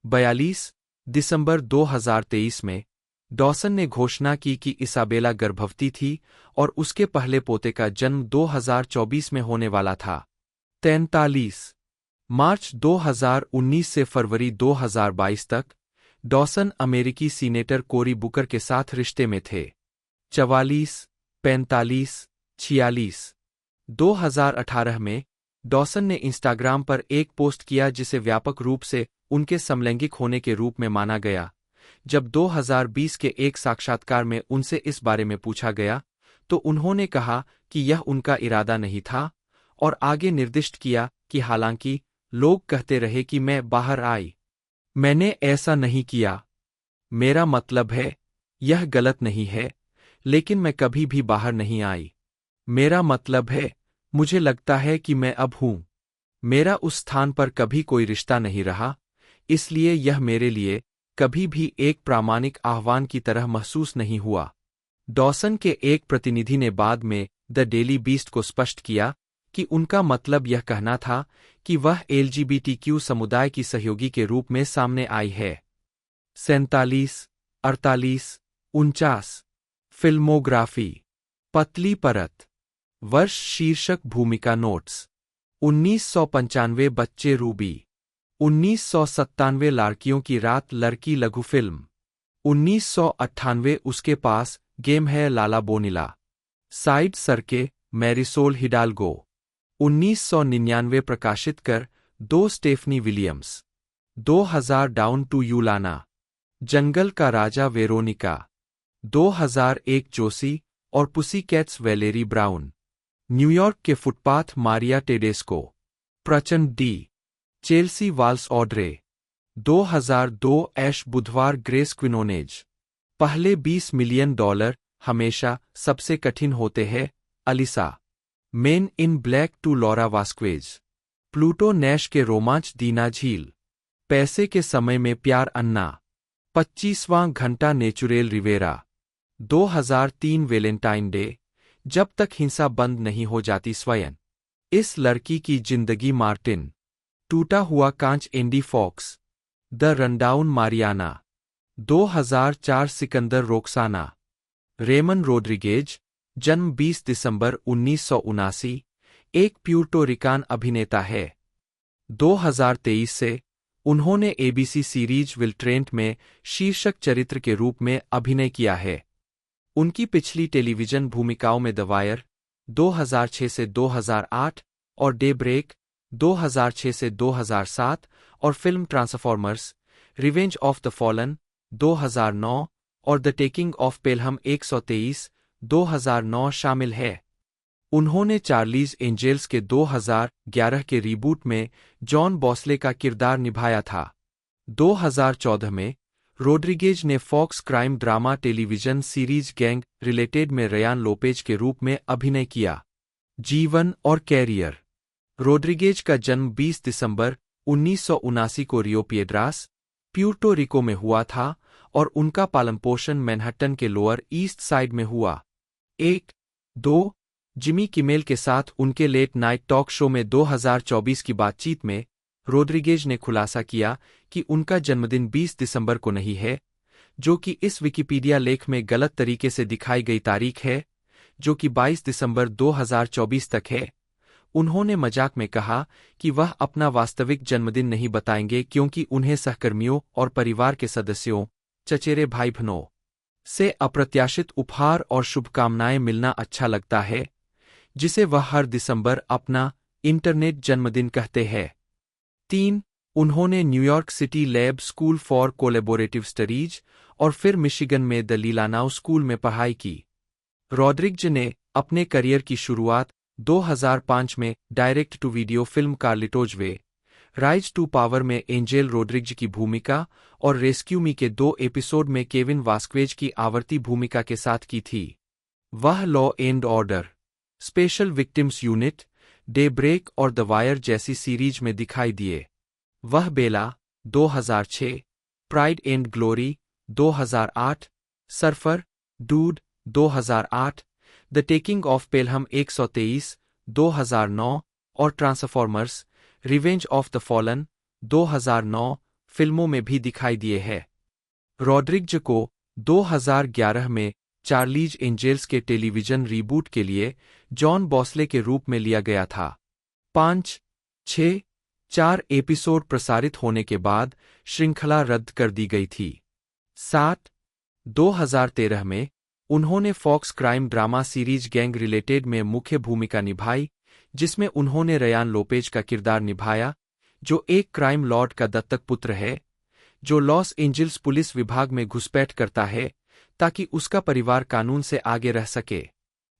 42 दिसंबर 2023 में डॉसन ने घोषणा की कि इसाबेला गर्भवती थी और उसके पहले पोते का जन्म 2024 में होने वाला था। 43 मार्च 2019 से फरवरी 2022 तक डॉसन अमेरिकी सीनेटर कोरी बुकर के साथ रिश्ते में थे। 44 45 46 2018 में डॉसन ने इंस्टाग्राम पर एक पोस्ट किया जिसे व्यापक रूप से उनके समलैंगिक होने के रूप में माना गया। जब 2020 के एक साक्षात्कार में उनसे इस बारे में पूछा गया तो उन्होंने कहा कि यह उनका इरादा नहीं था और आगे निर्दिष्ट किया कि हालांकि लोग कहते रहे कि मैं बाहर आई, मैंने ऐसा नहीं किया। मेरा मतलब है, यह गलत नहीं है, लेकिन मैं कभी भी बाहर नहीं आई। मेरा मतलब है, मुझे लगता है कि मैं अब हूं। मेरा उस स्थान पर कभी कोई रिश्ता नहीं रहा, इसलिए यह मेरे लिए कभी भी एक प्रामाणिक आह्वान की तरह महसूस नहीं हुआ। डॉसन के एक प्रतिनिधि ने बाद में द डेली बीस्ट को स्पष्ट किया कि उनका मतलब यह कहना था कि वह एलजीबीटीक्यू समुदाय की सहयोगी के रूप में सामने आई है। 47, 48, 49। फिल्मोग्राफी। पतली परत। वर्ष शीर्षक भूमिका नोट्स। 1995 बच्चे रूबी। 1997 लड़कियों की रात लड़की लघु फिल्म। 1998 उसके पास गेम है लाला बोनिला। साइड सरके मैरिसोल हिडाल्गो। 1999 प्रकाशित कर 2 Stephanie Williams. 2000 down to you Lana. जंगल का राजा वेरोनिका। 2001 जोसी और पुसीकैट्स वैलेरी ब्राउन। न्यूयॉर्क के फुटपाथ मारिया टेडेस्को। प्रचंड डी। Chelsea Walls Audrey. 2002 ऐश बुधवार ग्रेस क्विनोनेज। पहले $20 मिलियन हमेशा सबसे कठिन होते हैं, Alisa. Men in black two Laura Vasquez. Pluto Nash के रोमांच दीना झील। पैसे के समय में प्यार अन्ना। 25वां घंटा नेचुरेल रिवेरा। 2003 Valentine day. जब तक हिंसा बंद नहीं हो जाती स्वयं। इस लड़की की जिंदगी मार्टिन। टूटा हुआ कांच Andy Fox. The rundown Mariana. 2004 Sikandar Roxana. Ramon Rodriguez, जन्म 20 दिसंबर 1979, एक प्यूर्टो रिकान अभिनेता है। 2023 से उन्होंने एबीसी सीरीज विल ट्रेंट में शीर्षक चरित्र के रूप में अभिनय किया है। उनकी पिछली टेलीविजन भूमिकाओं में द वायर 2006 से 2008 और डे ब्रेक 2006 से 2007 और film transformers revenge of the fallen 2009 और द टेकिंग ऑफ पेलहम 123 2009 शामिल है। उन्होंने चार्लीज एंजेल्स के 2011 के रीबूट में जॉन बॉस्ले का किरदार निभाया था। 2014 में रोड्रिगेज ने Fox crime drama television series Gang Related में रयान लोपेज के रूप में अभिनय किया। जीवन और कैरियर। रोड्रिगेज का जन्म 20 दिसंबर 1979 को रियो पिएड्रास, प्यूर्टो रिको में हुआ था और उनका पालनपोषण मैनहट्टन के लोअर ईस्ट साइड में हुआ। 1-2 जिमी किमेल के साथ उनके लेट नाइट टॉक शो में 2024 की बातचीत में रोड्रिगेज ने खुलासा किया कि उनका जन्मदिन 20 दिसंबर को नहीं है, जो कि इस विकिपीडिया लेख में गलत तरीके से दिखाई गई तारीख है, जो कि 22 दिसंबर 2024 तक है। उन्होंने मजाक में कहा कि वह अपना वास्तविक जन्मदिन नहीं बताएंगे क्योंकि उन्हें सहकर्मियों और परिवार के सदस्यों, चचेरे भाई बहनों से अप्रत्याशित उपहार और शुभकामनाएं मिलना अच्छा लगता है, जिसे वह हर दिसंबर अपना इंटरनेट जन्मदिन कहते हैं। 3 उन्होंने New York city lab school for collaborative studies और फिर मिशिगन में द लीलानाउ स्कूल में पढ़ाई की। रॉड्रिग्ज ने अपने करियर की शुरुआत 2005 में direct to video film Carlito's way rise to power में एंजेल रोड्रिग्ज की भूमिका और रेस्क्यू मी के 2 एपिसोड में केविन वास्क्वेज की आवर्ती भूमिका के साथ की थी। वह law and order, special victims unit, day break और द वायर जैसी सीरीज में दिखाई दिए। वह Bella 2006, pride and glory 2008, surfer dude 2008, the taking of Pelham 123 2009 और transformers revenge of the fallen 2009 फिल्मों में भी दिखाई दिए हैं। रॉड्रिग्ज को 2011 में चार्लीज एंजेल्स के टेलीविजन रीबूट के लिए जॉन बॉस्ले के रूप में लिया गया था। 5, 6, 4 एपिसोड प्रसारित होने के बाद श्रृंखला रद्द कर दी गई थी। 7, 2013 में उन्होंने Fox crime drama series Gang Related में मुख्य भूमिका निभाई, जिसमें उन्होंने रयान लोपेज का किरदार निभाया, जो एक क्राइम लॉर्ड का दत्तक पुत्र है, जो लॉस एंजिल्स पुलिस विभाग में घुसपैठ करता है ताकि उसका परिवार कानून से आगे रह सके।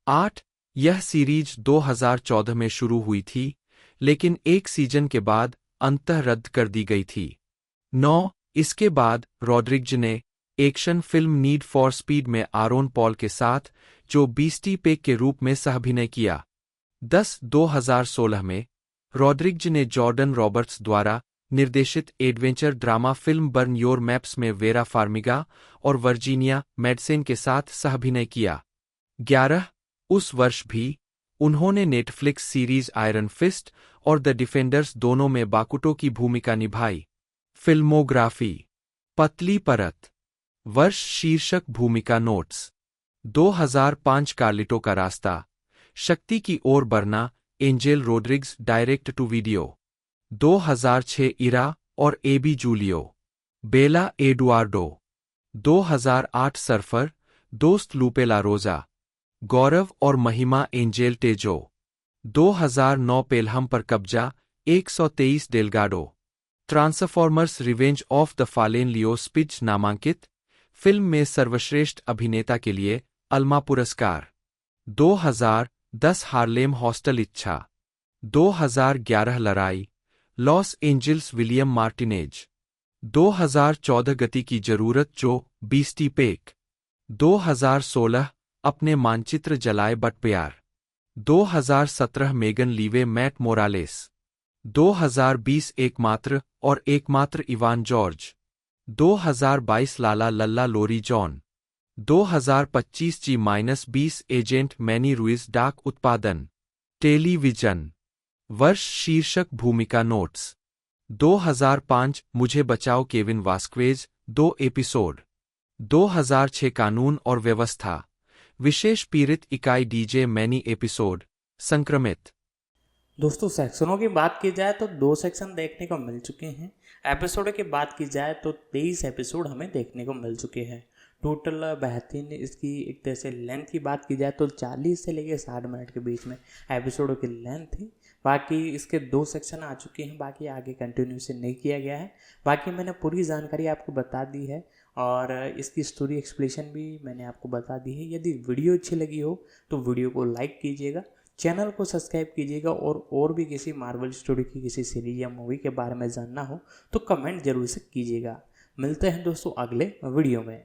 8. यह सीरीज 2014 में शुरू हुई थी, लेकिन एक सीजन के बाद अंततः रद्द कर दी गई थी। 9. इसके बाद रॉड्रिग्ज ने action film need for speed में आरोन पॉल के साथ जो बीस्टी पेक के रूप में सहअभिनय किया। 10. 2016 में रॉड्रिग्ज ने जॉर्डन रॉबर्ट्स द्वारा निर्देशित adventure drama film burn your maps में वेरा फार्मिगा और वर्जीनिया मैडसेन के साथ सहअभिनय किया। 11. उस वर्ष भी उन्होंने नेटफ्लिक्स सीरीज आयरन फिस्ट और द डिफेंडर्स दोनों में बाकुटो की भूमिका निभाई। फिल्मोग्राफी। पतली परत। वर्ष शीर्षक भूमिका नोट्स। 2005 कार्लिटो का रास्ता, शक्ति की ओर बढ़ना, Angel Rodriguez direct to video. 2006 इरा और एबी जूलियो। Bella Eduardo. 2008 सर्फर, दोस्त लूपे ला रोजा, गौरव और महिमा एंजेल टेजो। 2009 पेलहम पर कब्जा, 123 Delgado. Transformers revenge of the fallen Leo Spitz नामांकित फिल्म में सर्वश्रेष्ठ अभिनेता के लिए अल्मा पुरस्कार। 2010 हार्लेम हॉस्टल इच्छा। 2011 लड़ाई, लॉस एंजिल्स विलियम मार्टिनेज। 2014 गति की जरूरत जो बीस्टी पेक। 2016 अपने मानचित्र जलाए बट प्यार। 2017 मेगन लीवे मैट मोरालेस। 2020 एकमात्र इवान जॉर्ज। 2022 लाला लल्ला लोरी John. 2025 G-20 agent Manny Ruiz डाक उत्पादन। टेलीविजन। वर्ष शीर्षक भूमिका नोट्स। 2005 मुझे बचाओ केविन वास्क्वेज 2 एपिसोड। 2006 कानून और व्यवस्था, विशेष पीड़ित इकाई डीजे मैनी एपिसोड। संक्रमित।
दोस्तों सेक्शनों की बात की जाए तो 2 सेक्शन देखने को मिल चुके हैं। एपिसोड की बात की जाए तो 23 एपिसोड हमें देखने को मिल चुके हैं। टोटल बेहतरीन इसकी एक तरह से लेंथ की बात की जाए तो 40 से लेकर 60 मिनट के बीच में एपिसोडों की लेंथ थी। बाकी इसके 2 सेक्शन आ चुके हैं, बाकी आगे कंटिन्यूशन नहीं किया गया है। बाकी मैंने पूरी जानकारी आपको बता दी है और इसकी स्टोरी एक्सप्लेनेशन भी मैंने आपको बता दी है। यदि वीडियो अच्छी लगी हो तो वीडियो को लाइक कीजिएगा, चैनल को सब्सक्राइब कीजिएगा और भी किसी मार्वल स्टोरी की किसी सीरीज या मूवी के बारे में जानना हो तो कमेंट जरूर से कीजिएगा। मिलते हैं दोस्तों अगले वीडियो में।